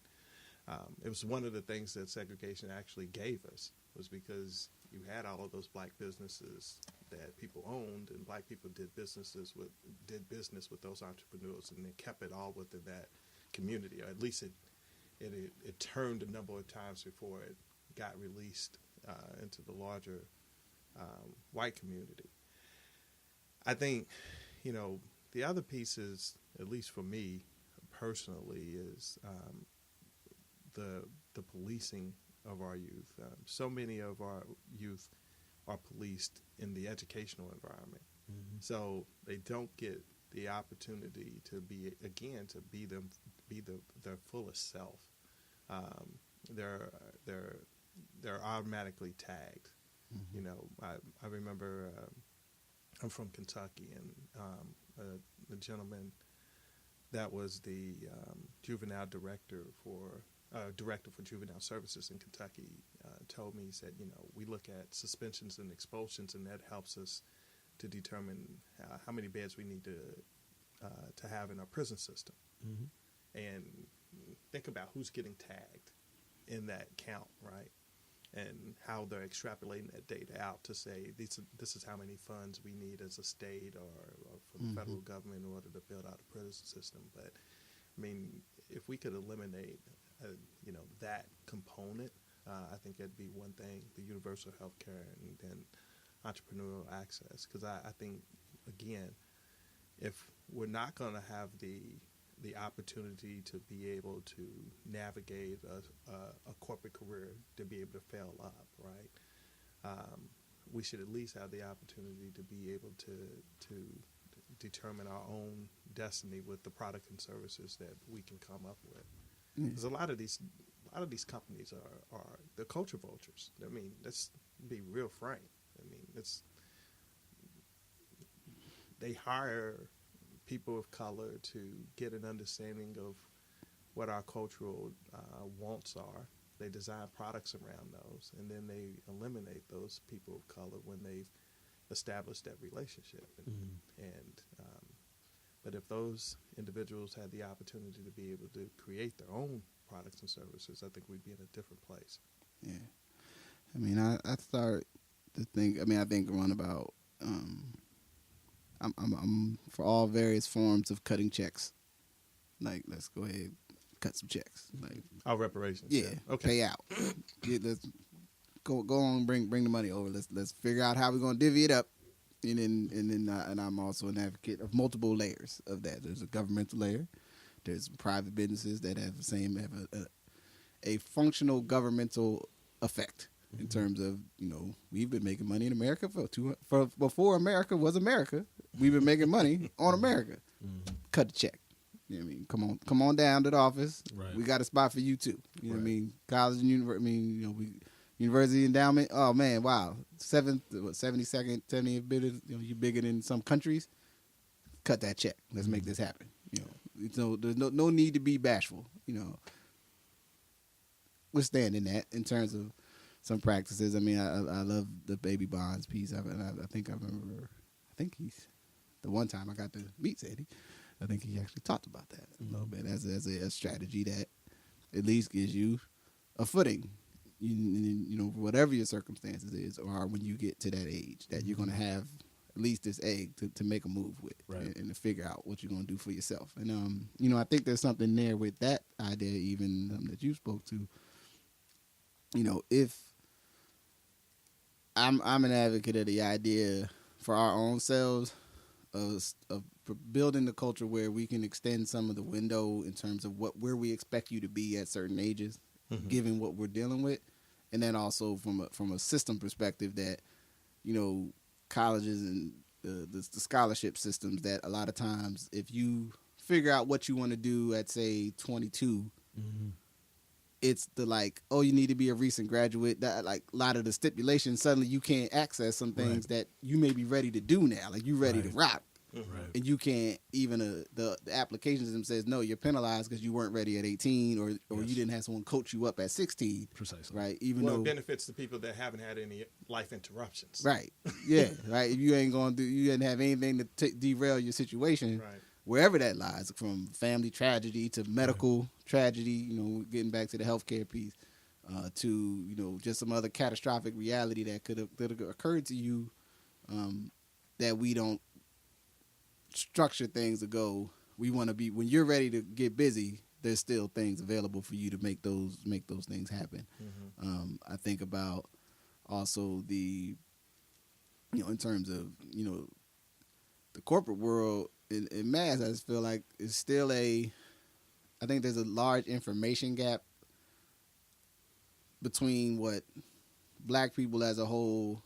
It was one of the things that segregation actually gave us, was because you had all of those Black businesses that people owned, and Black people did business with those entrepreneurs, and they kept it all within that community, or at least it turned a number of times before it got released into the larger white community. I think, the other piece is, at least for me personally, is the policing of our youth. So many of our youth are policed in the educational environment, so they don't get the opportunity to be their fullest self. They're automatically tagged. I remember I'm from Kentucky, and the gentleman that was the juvenile director for juvenile services in Kentucky told me, he said, we look at suspensions and expulsions, and that helps us to determine how many beds we need to have in our prison system. And think about who's getting tagged in that count, right? And how they're extrapolating that data out to say this is how many funds we need as a state or for the federal government in order to build out a prison system. But I mean, if we could eliminate that component, I think that'd be one thing: the universal health care and then entrepreneurial access. Because I think, again, if we're not going to have the opportunity to be able to navigate a corporate career, to be able to fail up, right? We should at least have the opportunity to be able to determine our own destiny with the product and services that we can come up with. Because a lot of these companies are they're culture vultures. I mean, let's be real frank. I mean, they hire people of color to get an understanding of what our cultural wants are. They design products around those, and then they eliminate those people of color when they've established that relationship. But if those individuals had the opportunity to be able to create their own products and services, I think we'd be in a different place. Yeah. I mean, I start to think, I think around about, I'm for all various forms of cutting checks. Like, let's go ahead, cut some checks. Like, reparations. Yeah. Okay. Pay out. Let's go on, bring the money over. Let's figure out how we're gonna divvy it up. And I'm also an advocate of multiple layers of that. There's a governmental layer. There's private businesses that have a functional governmental effect in terms of, we've been making money in America for before America was America. We've been making money on America. Cut the check. You know what I mean? Come on down to the office. Right. We got a spot for you too. You know what I mean? College and university. University endowment. Oh man, wow! 72nd, 70th bidder. You bigger than some countries. Cut that check. Let's make this happen. There's no need to be bashful. Withstanding that in terms of some practices. I mean, I love the baby bonds piece. I think he's the one time I got to meet Sadie. I think he actually talked about that a little bit as a strategy that at least gives you a footing. Whatever your circumstances is, or when you get to that age, that you're going to have at least this egg to make a move with, right, and to figure out what you're going to do for yourself. And, I think there's something there with that idea, even that you spoke to. If I'm an advocate of the idea for our own selves of building the culture where we can extend some of the window in terms of where we expect you to be at certain ages. given what we're dealing with, and then also from a system perspective that, you know, colleges and the scholarship systems, that a lot of times if you figure out what you want to do at say 22, it's the like, oh, you need to be a recent graduate. That like a lot of the stipulations, suddenly you can't access some things that you may be ready to do now. Like you ready to rock. And you can't even the application system says no, you're penalized because you weren't ready at 18 or you didn't have someone coach you up at 16. Precisely. Right. Even well, though it benefits the people that haven't had any life interruptions. Right. Yeah. Right. If you ain't going to you didn't have anything to derail your situation, wherever that lies, from family tragedy to medical tragedy, you know, getting back to the healthcare piece, to, you know, just some other catastrophic reality that could have occurred to you, that we don't structure things to go. We want to be, when you're ready to get busy, there's still things available for you to make those things happen. I think about also the, you know, in terms of, you know, the corporate world in mass, I just feel like it's still I think there's a large information gap between what black people as a whole,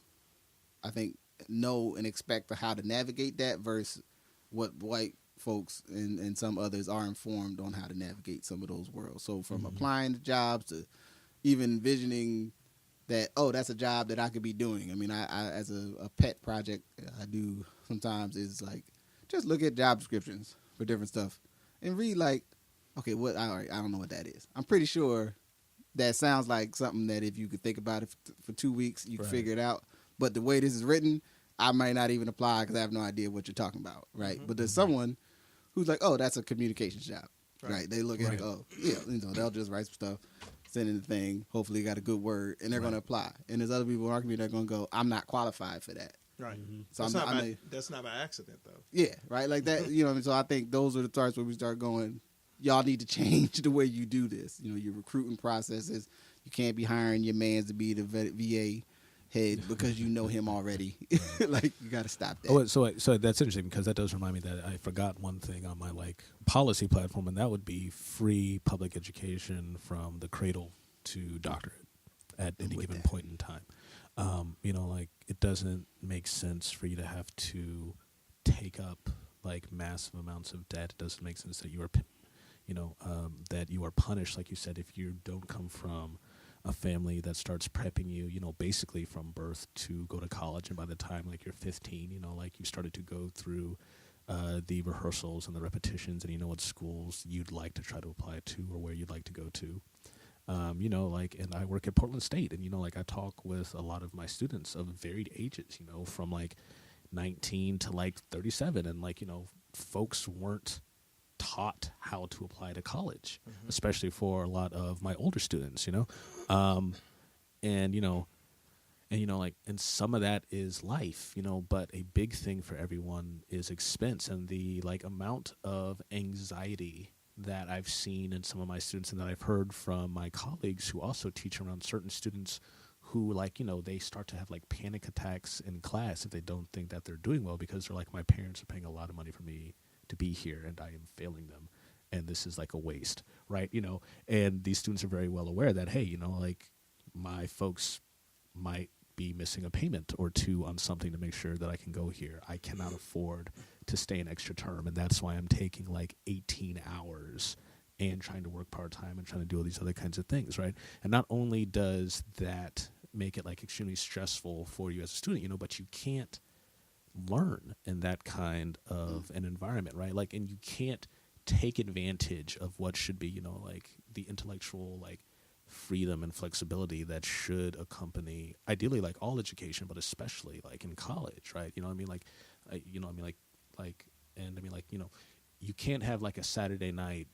I think, know and expect for how to navigate that versus what white folks and some others are informed on how to navigate some of those worlds. So from applying to jobs to even envisioning that, oh, that's a job that I could be doing. I mean, I as a pet project I do sometimes is like, just look at job descriptions for different stuff and read like, okay, all right, I don't know what that is. I'm pretty sure that sounds like something that if you could think about it for 2 weeks, you can figure it out. But the way this is written, I might not even apply because I have no idea what you're talking about, right? But there's someone who's like, oh, that's a communications job, right? They look at it, oh, yeah, you know, they'll just write some stuff, send in the thing, hopefully got a good word, and they're going to apply. And there's other people in our community that are going to go, I'm not qualified for that. Right. So that's not by accident, though. Yeah, right? Like that, you know, so I think those are the parts where we start going, y'all need to change the way you do this. You know, your recruiting processes, you can't be hiring your mans to be the VA head because you know him already. Like, you got to stop that. Oh, so that's interesting because that does remind me that I forgot one thing on my like policy platform, and that would be free public education from the cradle to doctorate at any given point in time. You know, like it doesn't make sense for you to have to take up like massive amounts of debt. It doesn't make sense that you are, you know, that you are punished, like you said, if you don't come from a family that starts prepping you, you know, basically from birth to go to college. And by the time like you're 15, you know, like you started to go through the rehearsals and the repetitions, and you know what schools you'd like to try to apply to or where you'd like to go to. You know, like, and I work at Portland State, and, you know, like I talk with a lot of my students of varied ages, you know, from like 19 to like 37. And like, you know, folks weren't taught how to apply to college, especially for a lot of my older students, you know, and like, and some of that is life, you know, but a big thing for everyone is expense, and the like amount of anxiety that I've seen in some of my students and that I've heard from my colleagues who also teach around certain students who, like, you know, they start to have like panic attacks in class if they don't think that they're doing well because they're like, my parents are paying a lot of money for me to be here and I am failing them and this is like a waste, right? You know, and these students are very well aware that, hey, you know, like my folks might be missing a payment or two on something to make sure that I can go here. I cannot afford to stay an extra term, and that's why I'm taking like 18 hours and trying to work part-time and trying to do all these other kinds of things, right? And not only does that make it like extremely stressful for you as a student, you know, but you can't learn in that kind of an environment, right? Like, and you can't take advantage of what should be, you know, like the intellectual like freedom and flexibility that should accompany ideally like all education, but especially like in college, right? You know what I mean? Like, you know what I mean? And I mean, like, you know, you can't have like a Saturday night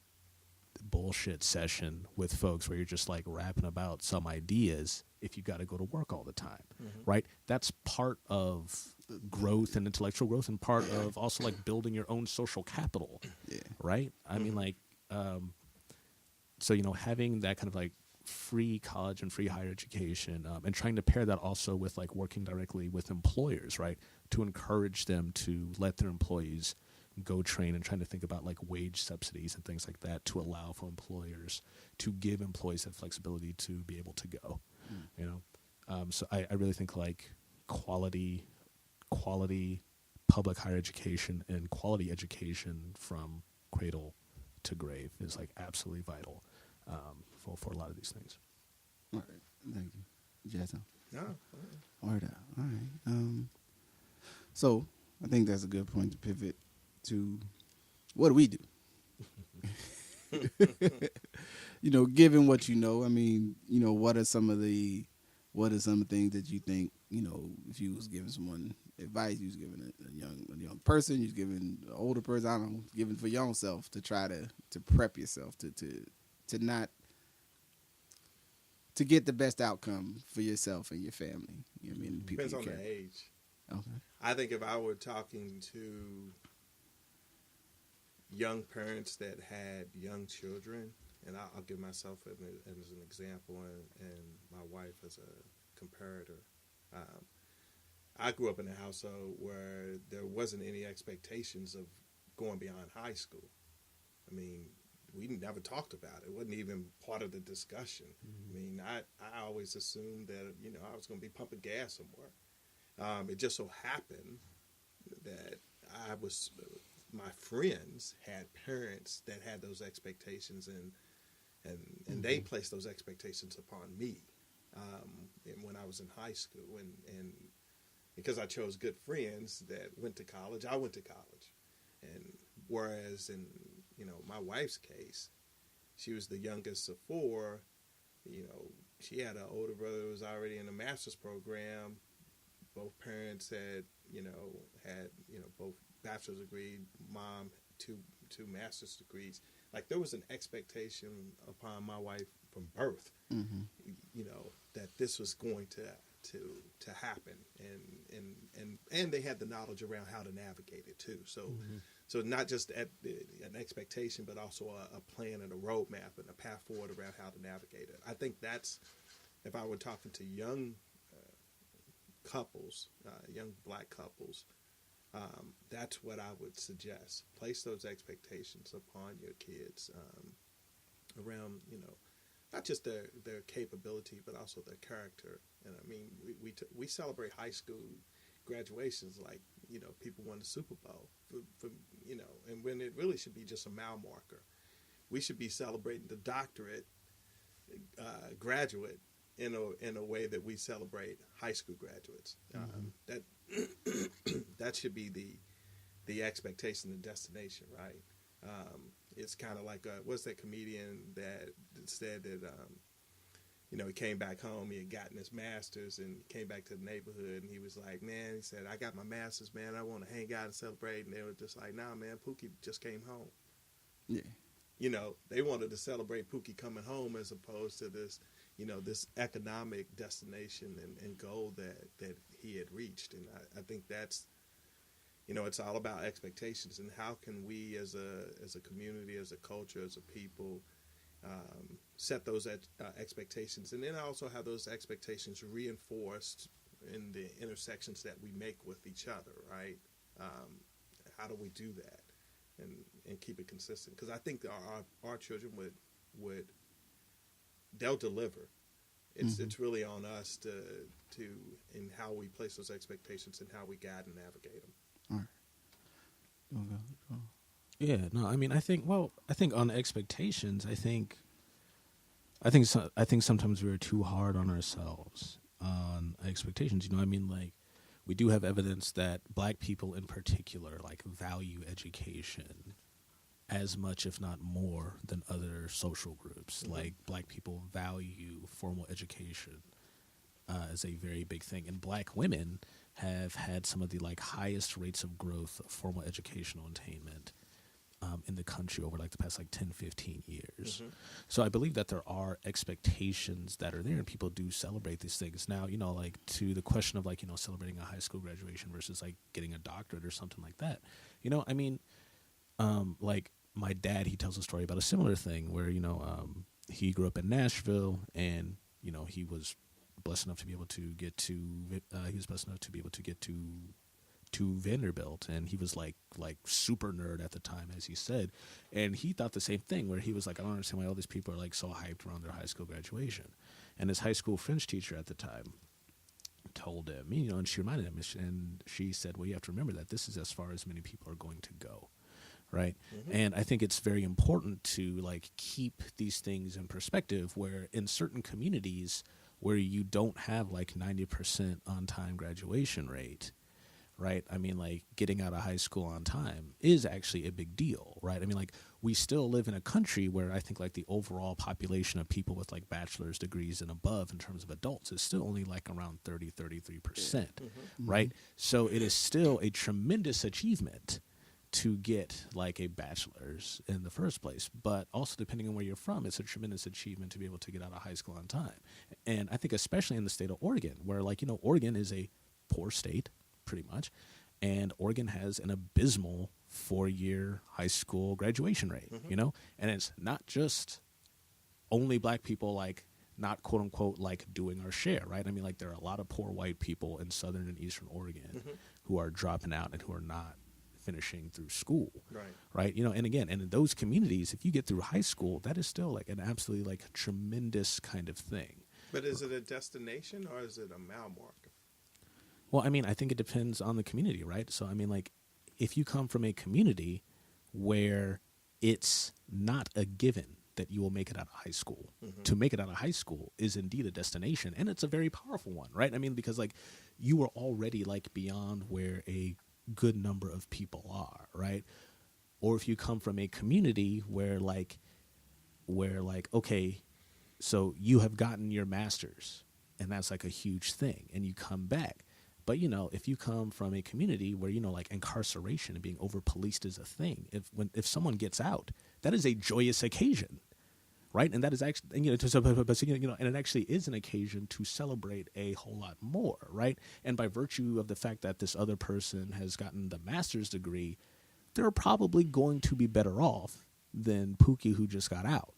bullshit session with folks where you're just like rapping about some ideas if you got to go to work all the time, right? That's part of growth and intellectual growth, and part of also like building your own social capital, right? I mean, like, so, you know, having that kind of like free college and free higher education, and trying to pair that also with like working directly with employers, right, to encourage them to let their employees go train and trying to think about like wage subsidies and things like that to allow for employers to give employees that flexibility to be able to go, you know. So I really think like quality public higher education and quality education from cradle to grave is like absolutely vital for a lot of these things. All right, thank you, Jason. No. Word out. All right. So I think that's a good point to pivot to what do we do? You know, given what you know, I mean, you know, what are some things that you think, you know, if you was giving someone advice, you was giving a young person, you was giving an older person, I don't know, giving for your own self to try to prep yourself to not to get the best outcome for yourself and your family. You know what I mean? Depends on the age. Okay. I think if I were talking to young parents that had young children, and I'll give myself as an example and my wife as a comparator. I grew up in a household where there wasn't any expectations of going beyond high school. I mean, we never talked about it. It wasn't even part of the discussion. I mean, I always assumed that, you know, I was going to be pumping gas somewhere. It just so happened that my friends had parents that had those expectations, and they placed those expectations upon me when I was in high school. And because I chose good friends that went to college, I went to college. And whereas in, you know, my wife's case, she was the youngest of four. You know, she had an older brother who was already in a master's program. Both parents had both bachelor's degree, mom two master's degrees. Like, there was an expectation upon my wife from birth, you know, that this was going to happen, and they had the knowledge around how to navigate it too. So not just an expectation, but also a plan and a roadmap and a path forward around how to navigate it. I think that's, if I were talking to young couples, young black couples, that's what I would suggest. Place those expectations upon your kids around, you know, not just their capability, but also their character. And I mean, we celebrate high school graduations like, you know, people won the Super Bowl, for you know, and when it really should be just a mile marker. We should be celebrating the doctorate graduate in a way that we celebrate high school graduates. That should be the expectation and destination, right? It's kind of like what's that comedian that said that you know, he came back home, he had gotten his master's, and came back to the neighborhood, and he was like, man, he said, I got my master's, man, I want to hang out and celebrate. And they were just like, nah, man, Pookie just came home. Yeah. You know, they wanted to celebrate Pookie coming home as opposed to this, you know, this economic destination and goal that he had reached. And I think that's, you know, it's all about expectations, and how can we as a community, as a culture, as a people, set those expectations, and then also have those expectations reinforced in the intersections that we make with each other, right? How do we do that and keep it consistent? Because I think our children they'll deliver. It's really on us to in how we place those expectations and how we guide and navigate them. All right. You wanna go? Yeah, no, I mean, I think on expectations, I think sometimes we're too hard on ourselves on expectations. You know, I mean, like, we do have evidence that black people in particular, like, value education as much, if not more, than other social groups. Mm-hmm. Like, black people value formal education as a very big thing. And black women have had some of the, like, highest rates of growth of formal educational attainment in the country over like the past like 10, 15 years. Mm-hmm. So I believe that there are expectations that are there, and people do celebrate these things. Now, you know, like, to the question of, like, you know, celebrating a high school graduation versus like getting a doctorate or something like that. You know, I mean, like, my dad, he tells a story about a similar thing where, you know, he grew up in Nashville, and, you know, he was blessed enough to be able to get to to Vanderbilt, and he was like super nerd at the time, as he said, and he thought the same thing, where he was like, I don't understand why all these people are like so hyped around their high school graduation. And his high school French teacher at the time told him, you know, and she reminded him, and she said, well, you have to remember that this is as far as many people are going to go. Right. Mm-hmm. And I think it's very important to like keep these things in perspective, where in certain communities where you don't have like 90% on time graduation rate, right? I mean, like getting out of high school on time is actually a big deal, right? I mean, like we still live in a country where I think like the overall population of people with like bachelor's degrees and above in terms of adults is still only like around 33%, mm-hmm. right? So it is still a tremendous achievement to get like a bachelor's in the first place, but also depending on where you're from, it's a tremendous achievement to be able to get out of high school on time. And I think especially in the state of Oregon, where like, you know, Oregon is a poor state pretty much, and Oregon has an abysmal 4-year high school graduation rate, mm-hmm. you know, and it's not just only black people like not quote unquote like doing our share, right? I mean, like there are a lot of poor white people in southern and eastern Oregon mm-hmm. who are dropping out and who are not finishing through school, right? You know, and again, and in those communities, if you get through high school, that is still like an absolutely like tremendous kind of thing. But is it a destination or is it a mile marker? Well, I mean, I think it depends on the community, right? So, I mean, like if you come from a community where it's not a given that you will make it out of high school, mm-hmm. to make it out of high school is indeed a destination, and it's a very powerful one, right? I mean, because like you are already like beyond where a good number of people are, right? Or if you come from a community where like okay, so you have gotten your master's and that's like a huge thing, and you come back, but you know, if you come from a community where, you know, like incarceration and being over policed is a thing, if someone gets out, that is a joyous occasion, right? And that is actually, you know, and it actually is an occasion to celebrate a whole lot more, right? And by virtue of the fact that this other person has gotten the master's degree, they're probably going to be better off than Pookie who just got out,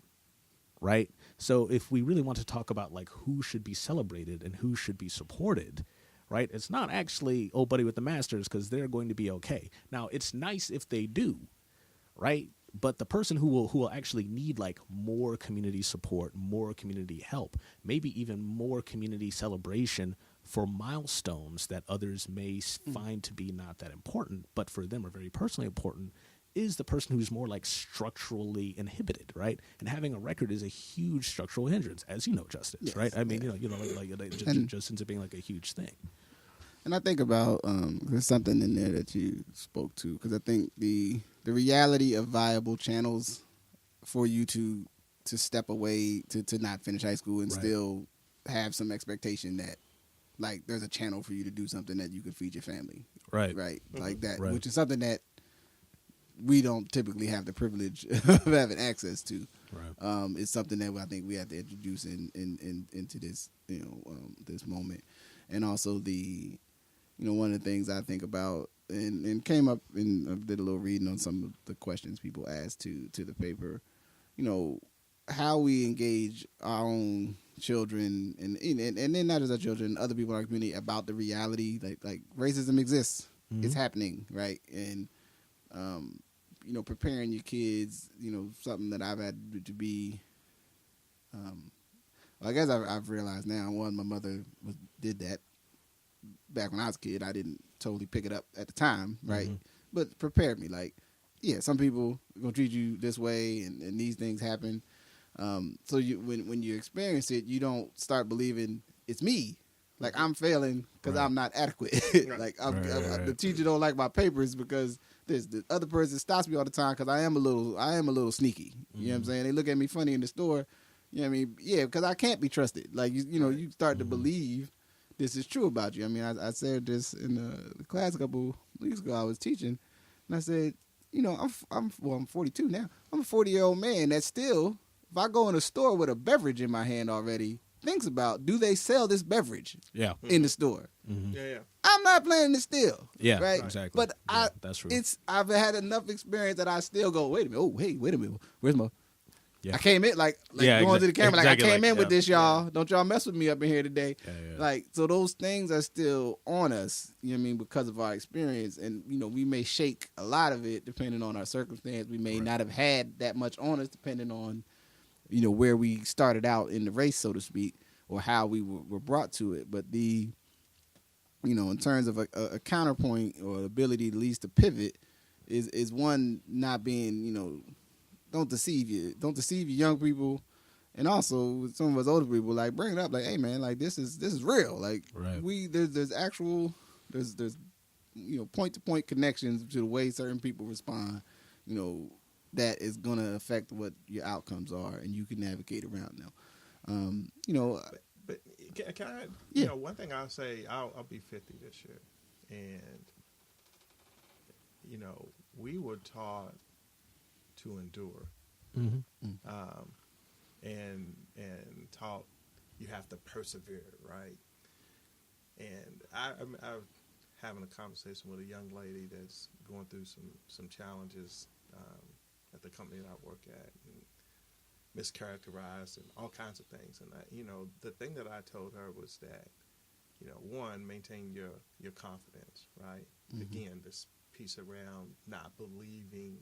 right? So if we really want to talk about like who should be celebrated and who should be supported, right? It's not actually, oh, buddy with the master's, because they're going to be okay. Now, it's nice if they do, right? But the person who will actually need like more community support, more community help, maybe even more community celebration for milestones that others may find to be not that important, but for them are very personally important, is the person who's more like structurally inhibited, right? And having a record is a huge structural hindrance, as you know, Justice, yes, right? I mean, yeah. you know, just ends up being like a huge thing. And I think about there's something in there that you spoke to, because I think the reality of viable channels for you to step away to not finish high school and right. still have some expectation that like there's a channel for you to do something that you could feed your family, right, mm-hmm. like that, right. which is something that we don't typically have the privilege of having access to. Right. It's something that I think we have to introduce into this, you know, this moment, and also the. You know, one of the things I think about and came up and I did a little reading on some of the questions people asked to the paper, you know, how we engage our own children and then not just our children, other people in our community about the reality, like racism exists, mm-hmm. it's happening, right? And, you know, preparing your kids, you know, something that I've had to be, well, I guess I've realized now, one, my mother did that. Back when I was a kid, I didn't totally pick it up at the time, right? Mm-hmm. But prepared me. Like, yeah, some people are going to treat you this way, and these things happen. So you, when you experience it, you don't start believing it's me. Like, I'm failing because right. I'm not adequate. Like, the teacher don't like my papers because the other person stops me all the time because I am a little sneaky. Mm-hmm. You know what I'm saying? They look at me funny in the store. You know what I mean? Yeah, because I can't be trusted. Like, you know, you start to believe this is true about you. I mean, I said this in the class a couple weeks ago. I was teaching, and I said, you know, I'm 42 now. I'm a 40-year-old man that still, if I go in a store with a beverage in my hand already, thinks about, do they sell this beverage in the store? Mm-hmm. Yeah. I'm not playing it still. Yeah, right? Exactly. But that's true. I've had enough experience that I still go, wait a minute. Oh, hey, wait a minute. Where's my Yeah. I came in like going to the camera, exactly, I came in with this, y'all. Yeah. Don't y'all mess with me up in here today. Yeah. Like, so those things are still on us, you know what I mean, because of our experience. And, you know, we may shake a lot of it depending on our circumstance. We may not have had that much on us depending on, you know, where we started out in the race, so to speak, or how we were brought to it. But the, you know, in terms of a counterpoint or ability at least to pivot is one not being, you know, don't deceive you. Don't deceive your young people, and also some of us older people. Like, bring it up. Like, hey man, like this is real. Like there's actual there's you know, point to point connections to the way certain people respond. You know, that is gonna affect what your outcomes are, and you can navigate around them. You know, but can I? You know, one thing I'll say, I'll be 50 this year, and you know, we were taught to endure, and taught you have to persevere, right? And I'm having a conversation with a young lady that's going through some challenges at the company that I work at, and mischaracterized and all kinds of things. And you know, the thing that I told her was that, you know, one, maintain your confidence, right? Again, this piece around not believing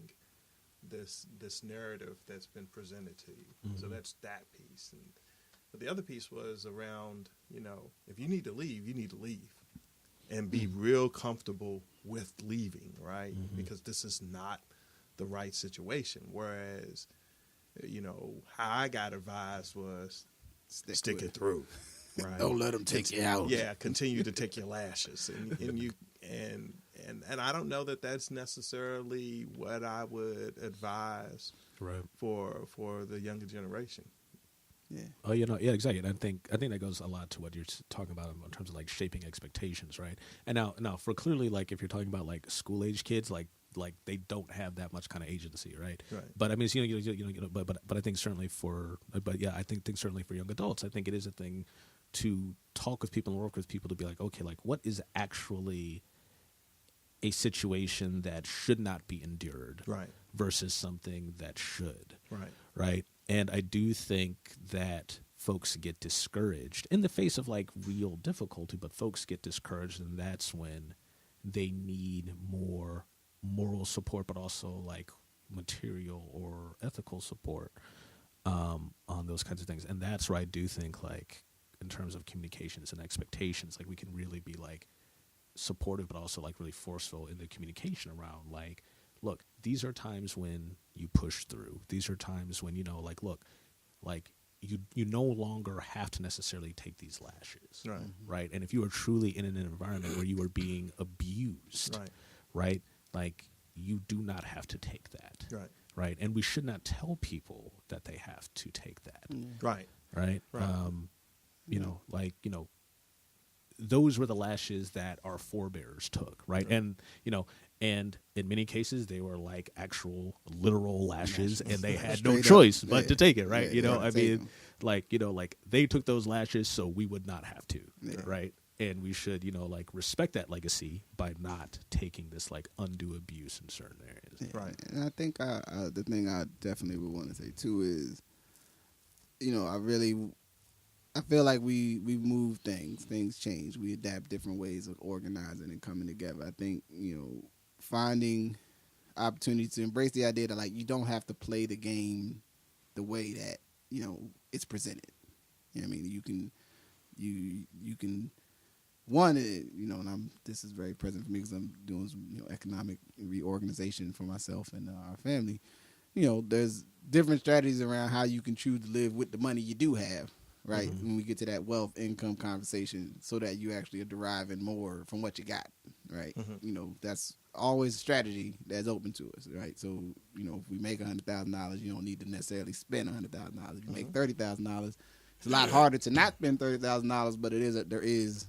this narrative that's been presented to you. So that's that piece. But the other piece was around, you know, if you need to leave, you need to leave and be real comfortable with leaving, right? Because this is not the right situation. Whereas, you know, how I got advised was stick it through. Right. Don't let them take you out. Yeah, continue to take your lashes, and you and I don't know that that's necessarily what I would advise for the younger generation. Yeah. Oh, you know, yeah, exactly. And I think that goes a lot to what you're talking about in terms of like shaping expectations, right? And now for clearly, like if you're talking about like school age kids, like they don't have that much kind of agency, right? Right. But I mean, it's, but I think certainly I think certainly for young adults, I think it is a thing to talk with people and work with people to be like, okay, like what is actually a situation that should not be endured, right, versus something that should, right. And I do think that folks get discouraged in the face of like real difficulty, but folks get discouraged, and that's when they need more moral support, but also like material or ethical support on those kinds of things. And that's where I do think, like, in terms of communications and expectations, like we can really be like supportive, but also like really forceful in the communication around like, look, these are times when you push through. These are times when, you know, like, look, like you no longer have to necessarily take these lashes, right? And if you are truly in an environment where you are being abused, right, like you do not have to take that, right? And we should not tell people that they have to take that, right? You know, like, you know, those were the lashes that our forebears took, right? And, you know, and in many cases they were like actual literal lashes, and they had no choice but to take it, right? You know, I mean, like, you know, like they took those lashes so we would not have to, right? And we should, you know, like respect that legacy by not taking this like undue abuse in certain areas. Right. And I think the thing I definitely would want to say too is, you know, I feel like we move things change, we adapt different ways of organizing and coming together. I think, you know, finding opportunities to embrace the idea that like you don't have to play the game the way that, you know, it's presented. You know what I mean? You can one, you know, and this is very present for me because I'm doing some, you know, economic reorganization for myself and our family. You know, there's different strategies around how you can choose to live with the money you do have, right? When we get to that wealth income conversation, so that you actually are deriving more from what you got, right? You know, that's always a strategy that's open to us, right? So, you know, if we make $100,000, you don't need to necessarily spend $100,000. If you make $30,000, it's a lot harder to not spend $30,000, but there is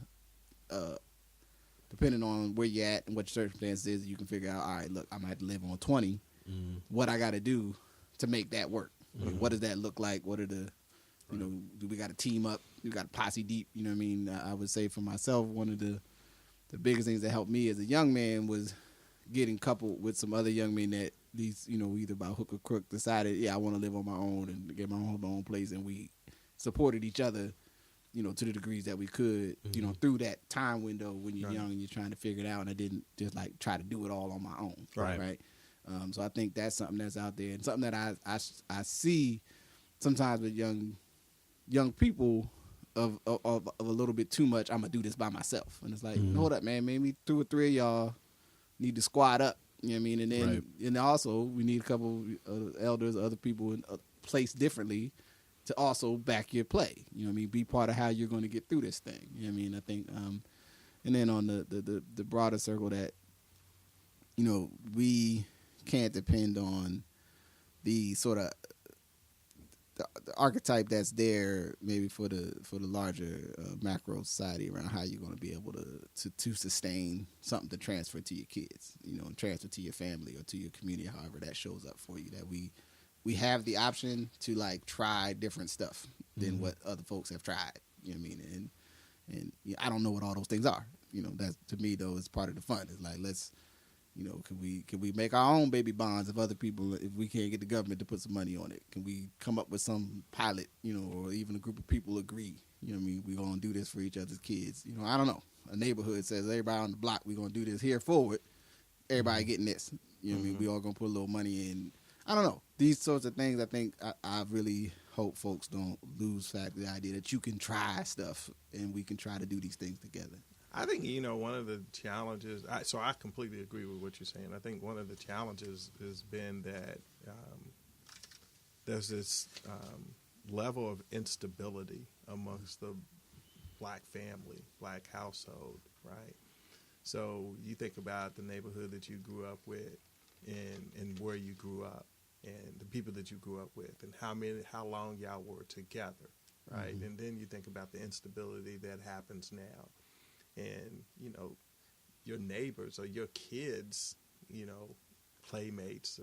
depending on where you're at and what your circumstances is, you can figure out, all right, look, I might have to live on 20. What I got to do to make that work? What does that look like? What are the, you know, do we got to team up? We got to posse deep. You know what I mean? I would say for myself, one of the biggest things that helped me as a young man was getting coupled with some other young men that these, either by hook or crook decided, yeah, I want to live on my own and get my own place, and we supported each other, to the degrees that we could, through that time window when you're young and you're trying to figure it out. And I didn't just like try to do it all on my own, right? So I think that's something that's out there, and something that I see sometimes with young people of a little bit too much. I'm gonna do this by myself, and it's like, hold up, man. Maybe 2 or 3 of y'all need to squad up. You know what I mean? And then and also we need a couple elders, other people placed differently to also back your play. You know what I mean? Be part of how you're going to get through this thing. You know what I mean? I think, and then on the broader circle that, we can't depend on the sort of the archetype that's there maybe for the larger macro society around how you're going to be able to sustain something to transfer to your kids, and transfer to your family or to your community, however that shows up for you, that we have the option to like try different stuff than what other folks have tried. You know what I mean? And I don't know what all those things are. That's, to me though, is part of the fun. It's like, let's, can we make our own baby bonds if we can't get the government to put some money on it? Can we come up with some pilot, or even a group of people agree, we're going to do this for each other's kids. I don't know. A neighborhood says everybody on the block, we're going to do this here forward. Everybody getting this. You know what I mean? We all going to put a little money in. I don't know. These sorts of things, I think I really hope folks don't lose sight of the idea that you can try stuff and we can try to do these things together. I think, one of the challenges, so I completely agree with what you're saying. I think one of the challenges has been that there's this level of instability amongst the black family, black household, right? So you think about the neighborhood that you grew up with and where you grew up and the people that you grew up with and how long y'all were together, right? Mm-hmm. And then you think about the instability that happens now. And, your neighbors or your kids, playmates,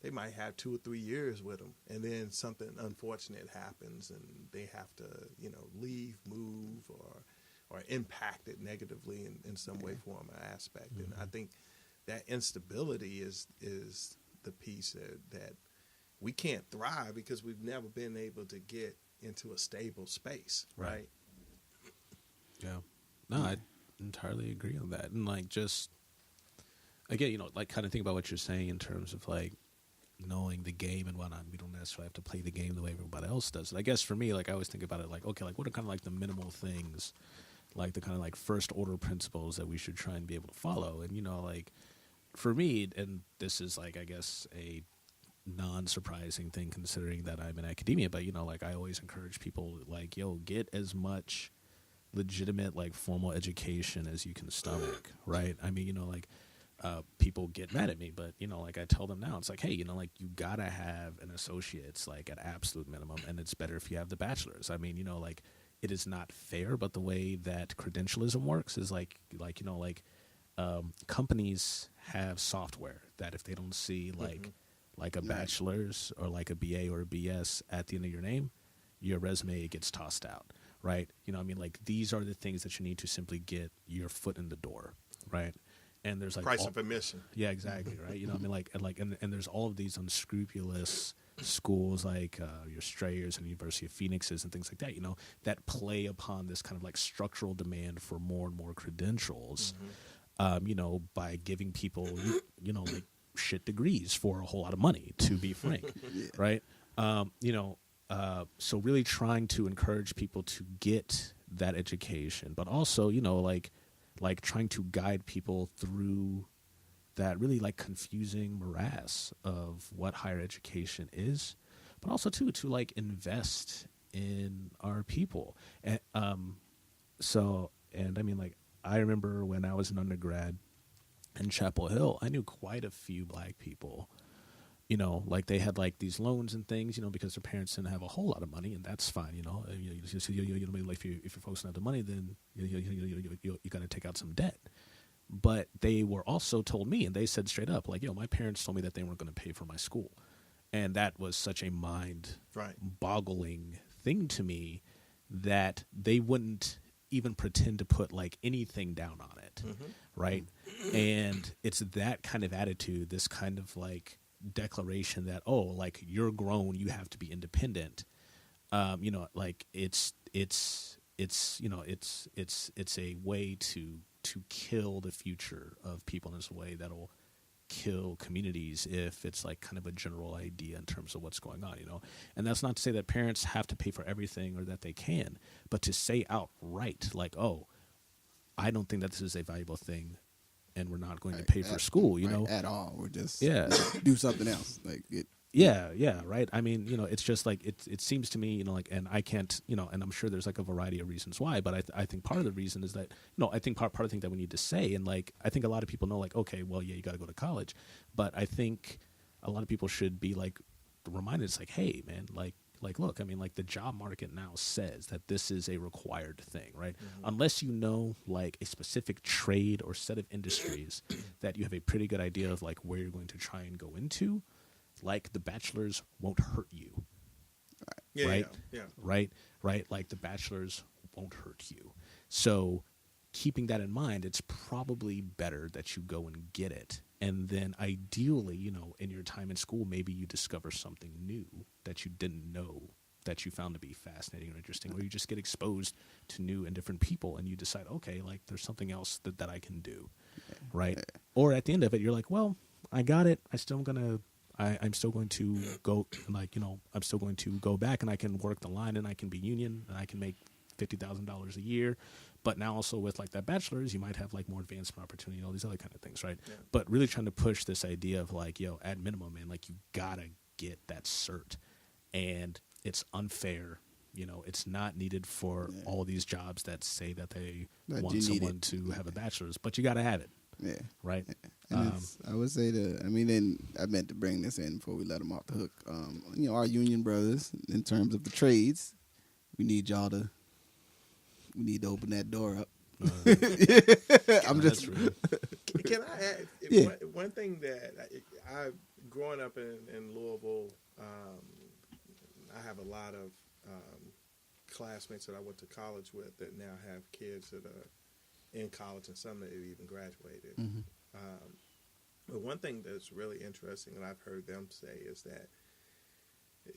they might have 2 or 3 years with them. And then something unfortunate happens and they have to, leave, move, or impact it negatively in some way, form, or aspect. Mm-hmm. And I think that instability is the piece that we can't thrive because we've never been able to get into a stable space, right? Yeah. No, I entirely agree on that. And like just again, like kind of think about what you're saying in terms of like knowing the game and whatnot. We don't necessarily have to play the game the way everybody else does. And I guess for me, like I always think about it like, okay, like what are kind of like the minimal things, like the kind of like first order principles that we should try and be able to follow. And like for me, and this is like I guess a non-surprising thing considering that I'm in academia, but like I always encourage people like, get as much legitimate like formal education as you can stomach, right? I mean, like people get mad at me, but like I tell them now, it's like, hey, like you gotta have an associate's like at absolute minimum, and it's better if you have the bachelor's. I mean, like it is not fair, but the way that credentialism works is like companies have software that if they don't see like a bachelor's or like a BA or a BS at the end of your name, your resume gets tossed out. Right. I mean, like these are the things that you need to simply get your foot in the door. Right. And there's like price of admission. Yeah, exactly. Right. I mean, and there's all of these unscrupulous schools like your Strayers and University of Phoenixes and things like that, that play upon this kind of like structural demand for more and more credentials, by giving people, like shit degrees for a whole lot of money, to be frank. Right. So really trying to encourage people to get that education, but also, like trying to guide people through that really like confusing morass of what higher education is, but also too, to like invest in our people. And, and I mean, like, I remember when I was an undergrad in Chapel Hill, I knew quite a few black people, like they had like these loans and things, because their parents didn't have a whole lot of money, and that's fine, like if your folks don't have the money, then you got to take out some debt. But they were also told me, and they said straight up, like, my parents told me that they weren't going to pay for my school, and that was such a mind-boggling thing to me that they wouldn't even pretend to put like anything down on it, right? And it's that kind of attitude, this kind of like declaration that, oh, like you're grown, you have to be independent. You know, like it's you know, it's a way to kill the future of people in this way that'll kill communities if it's like kind of a general idea in terms of what's going on, you know. And that's not to say that parents have to pay for everything or that they can, but to say outright like, oh, I don't think that this is a valuable thing and we're not going to pay for school, you know, at all. We're just do something else. Like it. Yeah, right. I mean, you know, it's just like it seems to me, you know, like, and I can't, you know, and I'm sure there's like a variety of reasons why, but I think part of the reason is that, no, I think part of the thing that we need to say, and like, I think a lot of people know, like, okay, well, yeah, you got to go to college, but I think a lot of people should be like reminded, it's like, hey, man, like, look, I mean, like the job market now says that this is a required thing, right? Unless you know like a specific trade or set of industries that you have a pretty good idea of like where you're going to try and go into. Like the bachelor's won't hurt you, right? Right. Like the bachelor's won't hurt you. So keeping that in mind, it's probably better that you go and get it. And then ideally, you know, in your time in school, maybe you discover something new that you didn't know that you found to be fascinating or interesting, or you just get exposed to new and different people and you decide, okay, like there's something else that I can do, right? Or at the end of it, you're like, well, I got it. I'm still going to go, like, you know, I'm still going to go back and I can work the line and I can be union and I can make $50,000 a year. But now also with like that bachelor's, you might have like more advancement opportunity and all these other kind of things, right? Yeah. But really trying to push this idea of like, yo, at minimum, man, like you gotta get that cert. And it's unfair. You know, it's not needed for all these jobs that say that they want someone to have a bachelor's, but you gotta have it. Yeah. Right. Yeah. And I would say that, I mean, and I meant to bring this in before we let them off the hook. You know, our union brothers, in terms of the trades, we need to open that door up. I'm just. Can I add one thing that I growing up in Louisville, I have a lot of classmates that I went to college with that now have kids that are in college and some that have even graduated. But one thing that's really interesting that I've heard them say is that,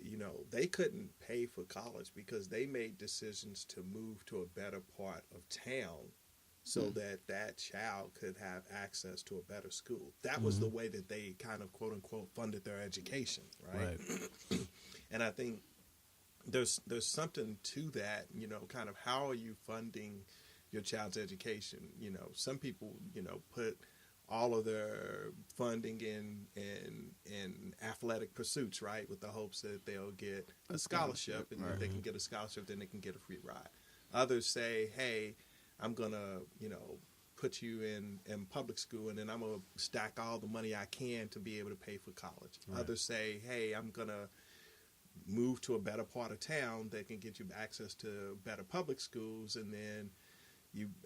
you know, they couldn't pay for college because they made decisions to move to a better part of town so that child could have access to a better school. That was the way that they kind of, quote unquote, funded their education, right? And I think there's something to that, you know, kind of how are you funding your child's education? You know, some people, you know, put all of their funding in athletic pursuits, right, with the hopes that they'll get a scholarship, and if they can get a scholarship, then they can get a free ride. Others say, hey, I'm going to, you know, put you in public school, and then I'm going to stack all the money I can to be able to pay for college. Others say, hey, I'm going to move to a better part of town that can get you access to better public schools, and then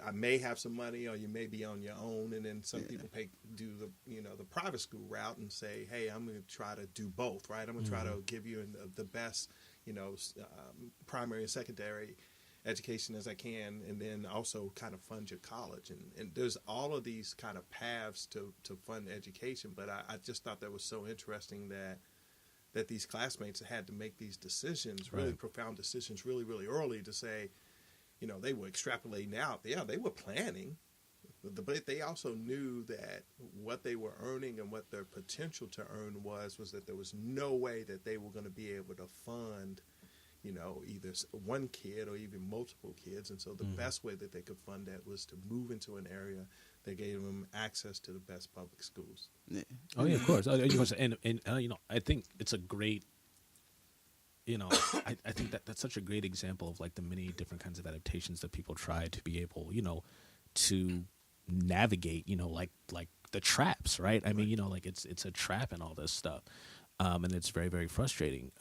I may have some money, or you may be on your own, and then some people do the private school route and say, hey, I'm going to try to do both, right? I'm going to try to give you the best, you know, primary and secondary education as I can, and then also kind of fund your college. And there's all of these kind of paths to fund education, but I just thought that was so interesting that these classmates had to make these decisions, really profound decisions, really, really early to say, you know, they were extrapolating out. Yeah, they were planning, but they also knew that what they were earning and what their potential to earn was that there was no way that they were going to be able to fund, you know, either one kid or even multiple kids. And so the best way that they could fund that was to move into an area that gave them access to the best public schools. Yeah. Oh, yeah, of course. And you know, I think it's a great, you know, I think that's such a great example of like the many different kinds of adaptations that people try to be able, you know, to navigate, you know, like the traps, right? I mean, you know, like it's a trap and all this stuff. And it's very, very frustrating.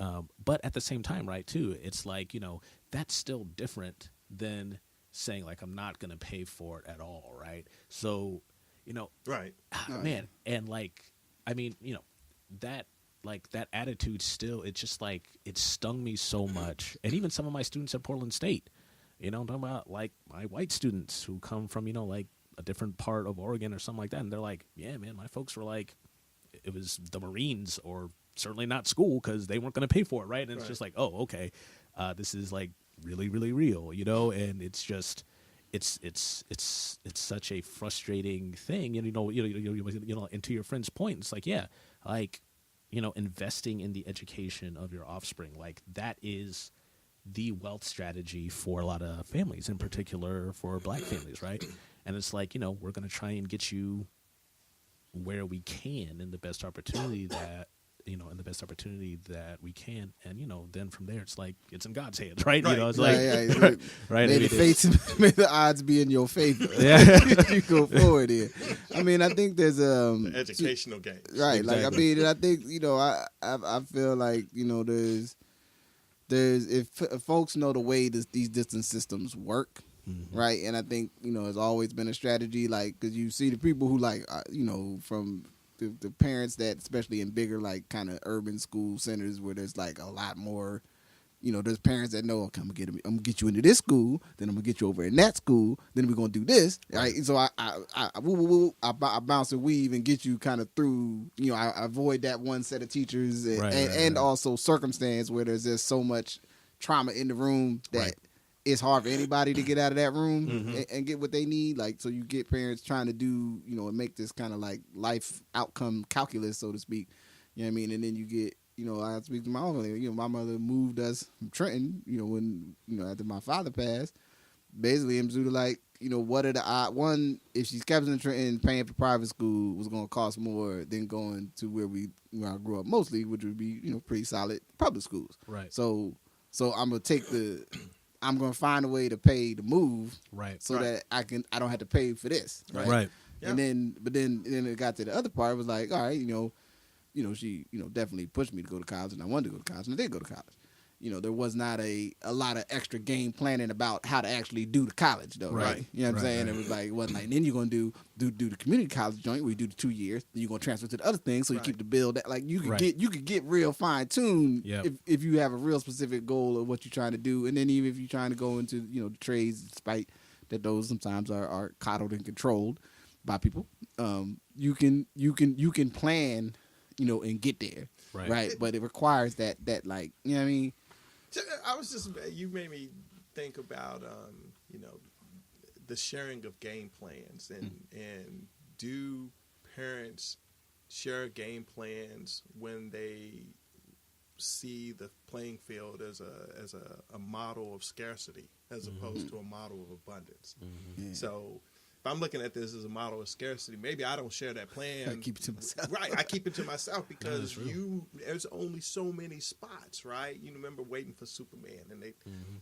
But at the same time, right, too, it's like, you know, that's still different than saying like, I'm not going to pay for it at all. Right. So, you know, man. And like, I mean, you know, that attitude still, it's just like, it stung me so much. And even some of my students at Portland State, You know, I'm talking about like my white students who come from, you know, like a different part of Oregon or something like that. And they're like, yeah, man, my folks were like, it was the Marines or certainly not school because they weren't going to pay for it. Right. And it's just like, oh, okay. This is like really, really real, you know, and it's just, it's such a frustrating thing. And, you know, and to your friend's point, it's like, yeah, like, you know, investing in the education of your offspring, like that is the wealth strategy for a lot of families, in particular for Black families, right? And it's like, you know, we're going to try and get you where we can in the best opportunity that, you know, in the best opportunity that we can. And, you know, then from there, it's like, it's in God's hands, right? You know, it's like, right. May the fates, may the odds be in your favor. Yeah. You go forward here. I mean, I think there's the educational game. Right. Exactly. Like, I mean, I think, you know, I feel like, you know, there's if folks know the way these distance systems work, right? And I think, you know, it's always been a strategy, like, because you see the people who, like, you know, from the parents that, especially in bigger, like, kind of urban school centers where there's, like, a lot more, you know, there's parents that know, okay, I'm gonna get you into this school, then I'm gonna get you over in that school, then we're gonna do this, right? So I bounce and weave and get you kind of through, you know, I avoid that one set of teachers and also circumstance where there's just so much trauma in the room that it's hard for anybody to get out of that room and get what they need. Like, so you get parents trying to do, you know, and make this kind of like life outcome calculus, so to speak. You know what I mean? And then you get, you know, I speak to my own family. You know, my mother moved us from Trenton, you know, when, you know, after my father passed. Basically, I'm sort of like, you know, what are the odds? One, if she's kept in Trenton, paying for private school was going to cost more than going to where I grew up mostly, which would be, you know, pretty solid public schools. Right. So I'm going to I'm going to find a way to pay the move, so that I don't have to pay for this, right? Yeah. And then it got to the other part. It was like, all right, you know, she, you know, definitely pushed me to go to college, and I wanted to go to college, and I did go to college. You know, there was not a lot of extra game planning about how to actually do the college, though, right? You know what I'm saying? It was like, it wasn't like, then you're going to do the community college joint where you do the 2 years, then you're going to transfer to the other thing, so you keep the bill that, like, you could get real fine-tuned if you have a real specific goal of what you're trying to do, and then even if you're trying to go into, you know, the trades, despite that those sometimes are coddled and controlled by people, you can plan, you know, and get there, right? But it requires that like, you know what I mean? You made me think about, you know, the sharing of game plans and do parents share game plans when they see the playing field as a model of scarcity as opposed to a model of abundance. So if I'm looking at this as a model of scarcity, maybe I don't share that plan. I keep it to myself. Right, I keep it to myself because there's only so many spots, right? You remember Waiting for Superman, and they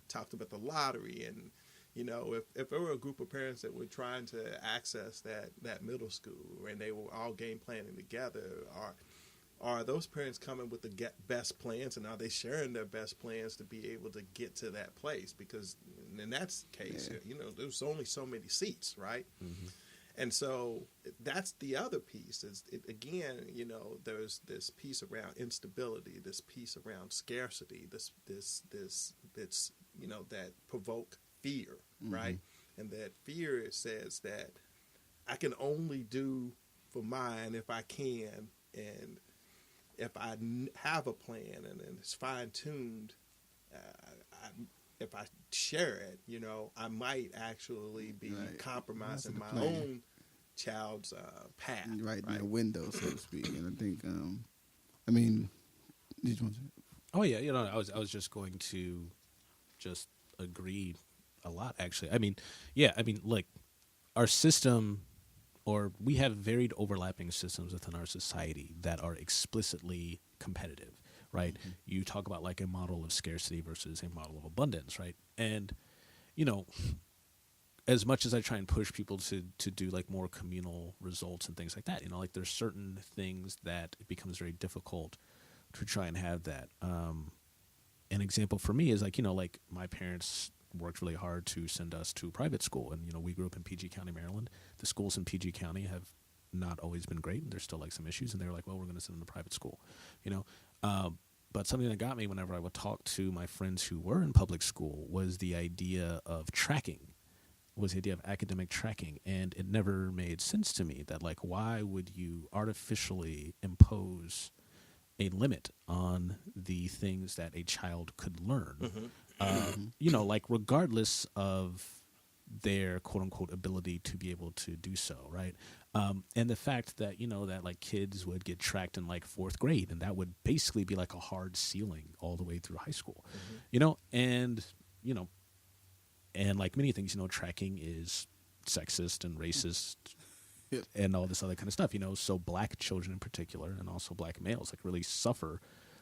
talked about the lottery, and, you know, if there were a group of parents that were trying to access that middle school, and they were all game planning together, are those parents coming with the best plans, and are they sharing their best plans to be able to get to that place? Because in that case, you know, there's only so many seats, right? And so that's the other piece. Again, you know, there's this piece around instability, this piece around scarcity, this you know, that provoke fear, right? And that fear says that I can only do for mine if I can, and if I have a plan and it's fine-tuned, if I share it, you know, I might actually be compromising my own child's path. Right, in the window, so to speak. And I think, I mean, did you want to? Oh, yeah, you know, I was just going to just agree a lot, actually. I mean, like, our system, or we have varied overlapping systems within our society that are explicitly competitive, right? You talk about like a model of scarcity versus a model of abundance, right? And, you know, as much as I try and push people to do like more communal results and things like that, you know, like there's certain things that it becomes very difficult to try and have that. An example for me is like, you know, like my parents worked really hard to send us to private school. And, you know, we grew up in PG County, Maryland. The schools in PG County have not always been great, and there's still like some issues. And they were like, well, we're going to send them to private school, you know. But something that got me whenever I would talk to my friends who were in public school was the idea of tracking, was the idea of academic tracking. And it never made sense to me that, like, why would you artificially impose a limit on the things that a child could learn? You know, like, regardless of their quote unquote ability to be able to do so, right? And the fact that, you know, that like kids would get tracked in like 4th grade, and that would basically be like a hard ceiling all the way through high school, you know, and like many things, you know, tracking is sexist and racist and all this other kind of stuff, you know, so black children in particular, and also black males, like, really suffer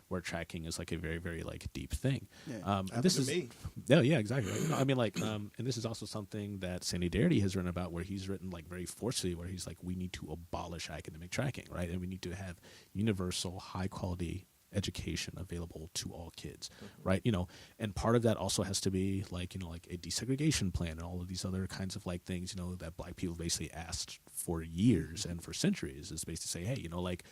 where tracking is like a very, very like deep thing. And this is me. Yeah, exactly. Right? You know, I mean, like, and this is also something that Sandy Darity has written about, where he's written like very forcefully, where he's like, we need to abolish academic tracking, right? And we need to have universal, high quality education available to all kids, right? You know, and part of that also has to be like, you know, like a desegregation plan and all of these other kinds of like things, you know, that black people basically asked for years and for centuries, is basically say, hey, you know, like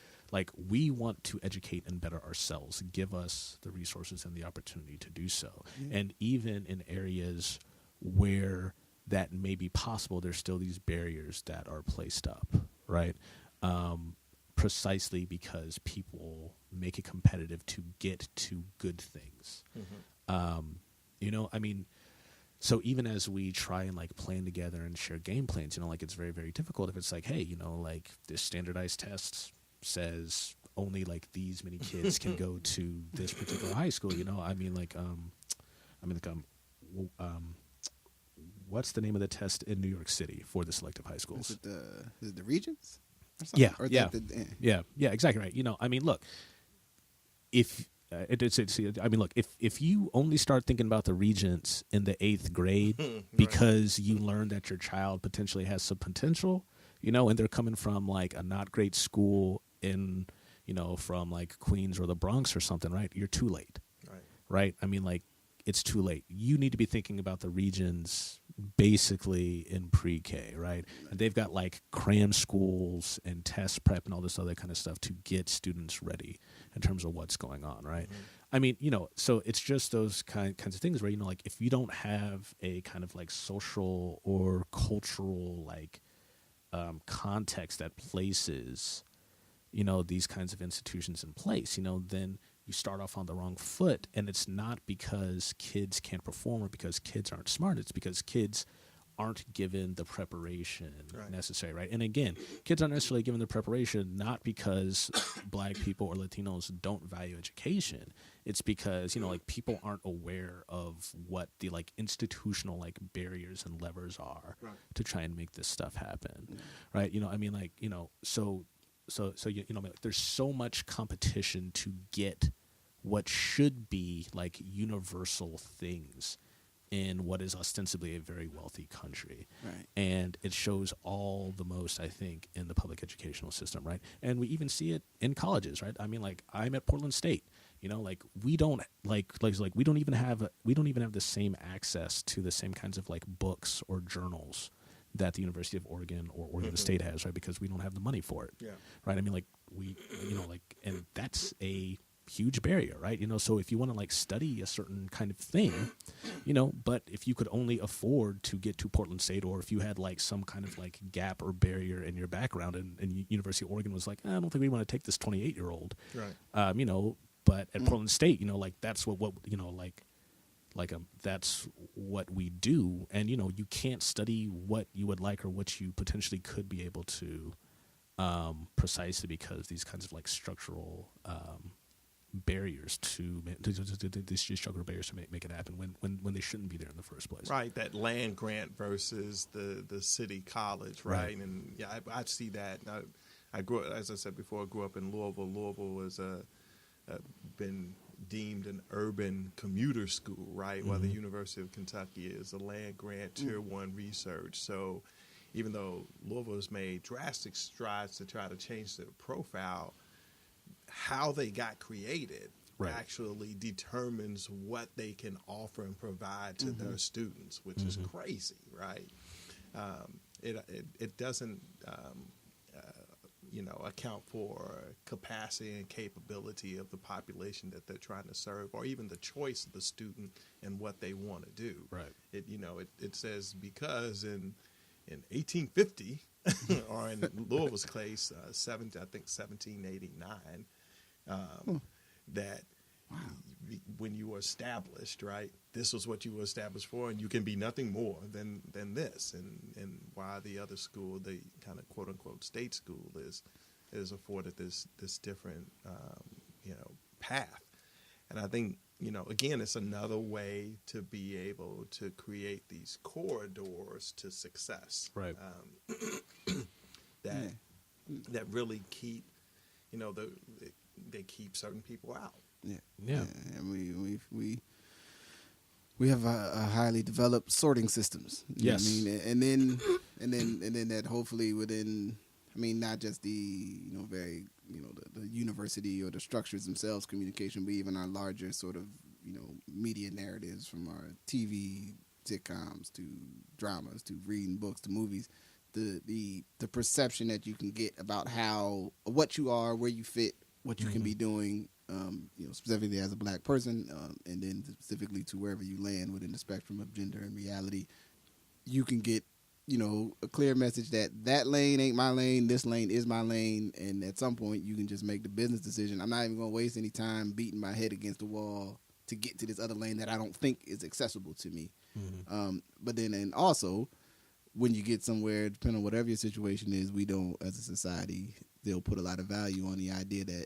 we want to educate and better ourselves, give us the resources and the opportunity to do so. And even in areas where that may be possible, there's still these barriers that are placed up, right? Precisely because people make it competitive to get to good things. You know, I mean, so even as we try and like plan together and share game plans, you know, like, it's very, very difficult if it's like, hey, you know, like, this standardized test says only like these many kids can go to this particular high school, you know. I mean, like, what's the name of the test in New York City for the selective high schools? Is it the Regents? Yeah, yeah, exactly right. You know, I mean, look, if if you only start thinking about the Regents in the 8th grade because you learn that your child potentially has some potential, you know, and they're coming from like a not great school in, you know, from like Queens or the Bronx or something, right? You're too late, right? I mean, like, it's too late. You need to be thinking about the regions basically in pre-K, right? And they've got like cram schools and test prep and all this other kind of stuff to get students ready in terms of what's going on, right? I mean, you know, so it's just those kinds of things where, you know, like, if you don't have a kind of like social or cultural like context that places, you know, these kinds of institutions in place, you know, then you start off on the wrong foot. And it's not because kids can't perform or because kids aren't smart. It's because kids aren't given the preparation necessary, right? And again, kids aren't necessarily given the preparation not because black people or Latinos don't value education. It's because, you know, like, people aren't aware of what the like institutional like barriers and levers are to try and make this stuff happen, right? You know, I mean, like, you know, so you know, like, there's so much competition to get what should be like universal things in what is ostensibly a very wealthy country. And it shows all the most, I think, in the public educational system, right? And we even see it in colleges, right? I mean, like, I'm at Portland State, you know, like, we don't we don't even have the same access to the same kinds of like books or journals that the University of Oregon or Oregon State has, right? Because we don't have the money for it, right? I mean, like, we, you know, like, and that's a huge barrier, right? You know, so if you want to like study a certain kind of thing, you know, but if you could only afford to get to Portland State, or if you had like some kind of like gap or barrier in your background, and University of Oregon was like, I don't think we want to take this 28-year-old, you know, but at Portland State, you know, like, that's what you know, like that's what we do. And, you know, you can't study what you would like or what you potentially could be able to, precisely because these kinds of like structural barriers to these structural barriers to make it happen when they shouldn't be there in the first place. Right, that land grant versus the city college, right? And yeah, I see that. I grew up, as I said before, I grew up in Louisville. Louisville was been deemed an urban commuter school, right? While the University of Kentucky is a land grant tier 1 research. So even though Louisville has made drastic strides to try to change their profile, how they got created actually determines what they can offer and provide to their students, which is crazy, right? It doesn't, account for capacity and capability of the population that they're trying to serve, or even the choice of the student and what they want to do. Right. It says because in 1850, or in Louisville's case, 1789, that when you were established, right, this was what you were established for, and you can be nothing more than this. And why the other school, the kind of quote unquote state school, is afforded this different path. And I think again, it's another way to be able to create these corridors to success, right? That really keep they keep certain people out. Yeah. And we have a highly developed sorting systems. You know what I mean, and then that hopefully within, I mean, not just the very the university or the structures themselves, communication, but even our larger sort of media narratives, from our TV sitcoms to dramas to reading books to movies. The perception that you can get about what you are, where you fit, what you can be doing, specifically as a black person, and then specifically to wherever you land within the spectrum of gender and reality, you can get, a clear message that lane ain't my lane, this lane is my lane, and at some point you can just make the business decision. I'm not even going to waste any time beating my head against the wall to get to this other lane that I don't think is accessible to me. But then, and also, when you get somewhere, depending on whatever your situation is, we don't, as a society, they'll put a lot of value on the idea that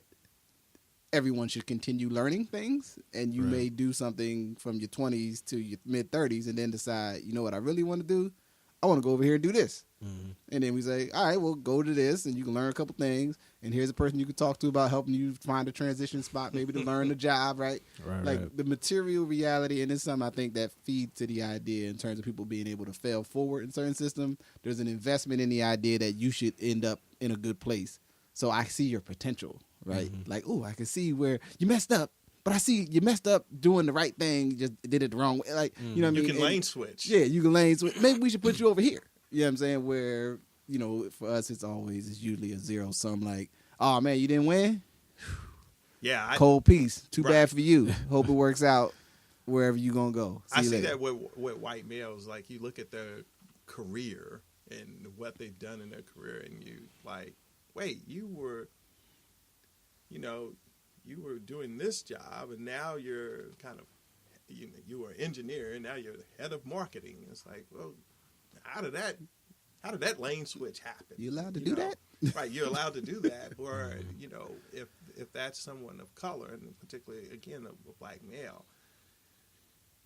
everyone should continue learning things, and you may do something from your 20s to your mid-30s and then decide, what I really want to do? I want to go over here and do this. And then we say, all right, well, go to this, and you can learn a couple things, and here's a person you can talk to about helping you find a transition spot, maybe to learn the job, right? The material reality, and it's something I think that feeds to the idea in terms of people being able to fail forward in certain systems. There's an investment in the idea that you should end up in a good place. So I see your potential, right? Like, oh, I can see where you messed up, but I see you messed up doing the right thing, you just did it the wrong way. Like, you know what I mean? You can lane switch. Yeah, you can lane switch. Maybe we should put you over here. You know what I'm saying? Where, for us, it's usually a zero sum. Like, oh, man, you didn't win? Yeah. Cold piece. Too bad for you. Hope it works out wherever you going to go. I see that with white males. Like, you look at their career and what they've done in their career, and you like, wait, you were doing this job, and now you're kind of, you were an engineer, and now you're the head of marketing. It's like, well, how did that lane switch happen? You allowed to do that? Right, you're allowed to do that. Or, if that's someone of color, and particularly, again, a black male,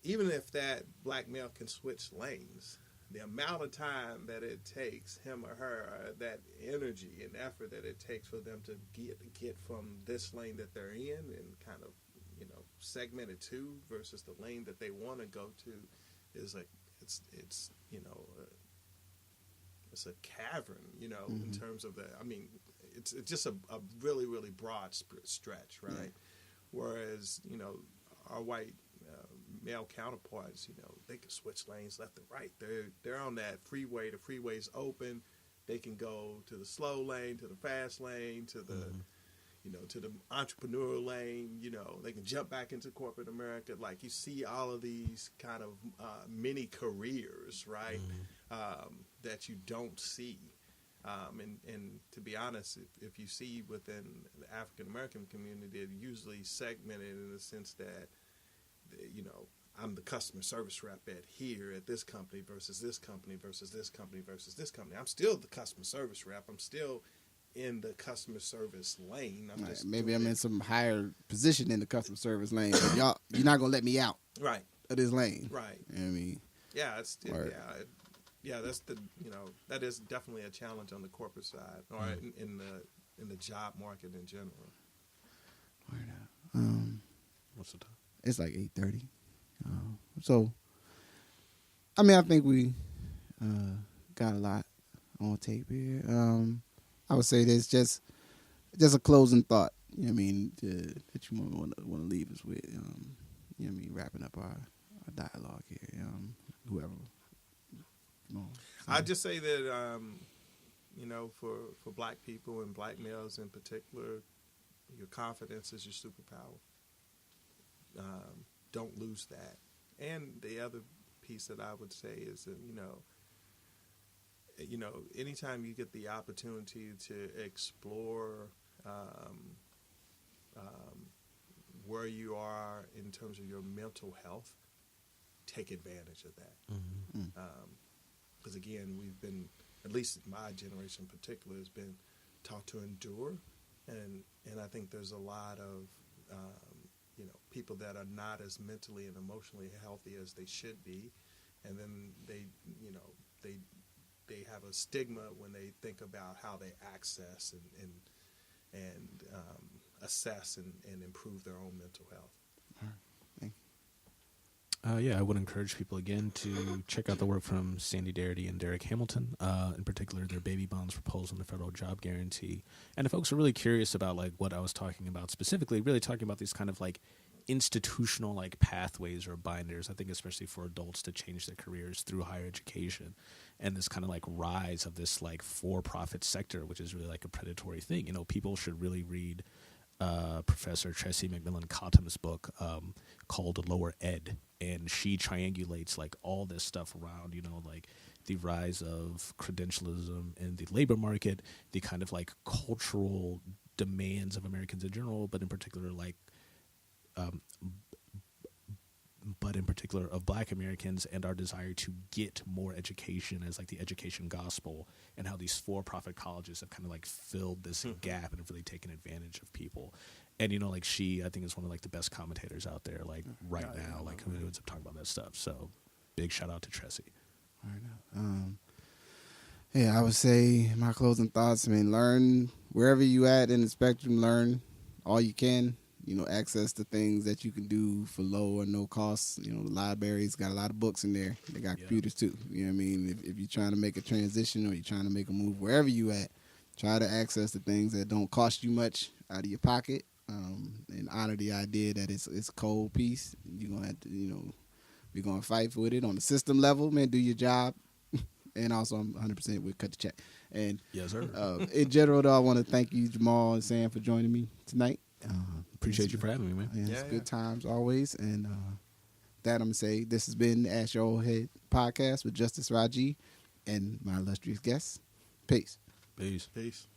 even if that black male can switch lanes, the amount of time that it takes him or her, that energy and effort that it takes for them to get from this lane that they're in and kind of, segment it to versus the lane that they want to go to, is like, it's a cavern, in terms of the, I mean, it's just a really, really broad stretch, right? Yeah. Whereas, our white male counterparts, they can switch lanes left and right. They're on that freeway. The freeway's open. They can go to the slow lane, to the fast lane, to the, to the entrepreneurial lane. They can jump back into corporate America. Like, you see all of these kind of mini careers, right? That you don't see. And to be honest, if you see within the African American community, they're usually segmented in the sense that, I'm the customer service rep at this company versus this company versus this company versus this company. I'm still the customer service rep. I'm still in the customer service lane. Maybe I'm in some higher position in the customer service lane. But you're not gonna let me out, right, of this lane, right? You know what I mean, that's the that is definitely a challenge on the corporate side or in the job market in general. What's the time? It's like 8:30. So, I mean, I think we got a lot on tape here. I would say there's just a closing thought. You know what I mean, that you want to leave us with. You know what I mean, wrapping up our dialogue here. Whoever. I'd just say that you know, for black people and black males in particular, your confidence is your superpower. Don't lose that. And the other piece that I would say is that, anytime you get the opportunity to explore where you are in terms of your mental health, take advantage of that. Because again, we've been, at least my generation in particular, has been taught to endure, and I think there's a lot of people that are not as mentally and emotionally healthy as they should be, and then they have a stigma when they think about how they access and assess and improve their own mental health. All right. Thank you. I would encourage people again to check out the work from Sandy Darity and Derek Hamilton, in particular their baby bonds proposal and the federal job guarantee. And if folks are really curious about like what I was talking about specifically, really talking about these kind of like institutional like pathways or binders, I think especially for adults to change their careers through higher education, and this kind of like rise of this like for-profit sector, which is really like a predatory thing. People should really read Professor Tressie McMillan Cottom's book called Lower Ed, and she triangulates like all this stuff around like the rise of credentialism in the labor market, the kind of like cultural demands of Americans in general, but in particular of Black Americans, and our desire to get more education as like the education gospel, and how these for-profit colleges have kind of like filled this gap and have really taken advantage of people. And like she, I think, is one of like the best commentators out there like now, like who ends up talking about that stuff. So big shout out to Tressie. All right. I would say my closing thoughts, learn wherever you at in the spectrum, learn all you can. Access to things that you can do for low or no cost. The library's got a lot of books in there. They got computers too. If you're trying to make a transition or you're trying to make a move wherever you at, try to access the things that don't cost you much out of your pocket, and honor the idea that it's a cold piece. You're going to have to, we're going to fight with it on the system level, man. Do your job. And also, I'm 100% with cut the check. And yes, sir. In general, though, I want to thank you, Jamaal and Sam, for joining me tonight. Appreciate you for having me, man. It's good times always. And that I'm going to say, this has been the Ask Your Old Head podcast with Justice Raji and my illustrious guests. Peace. Peace. Peace.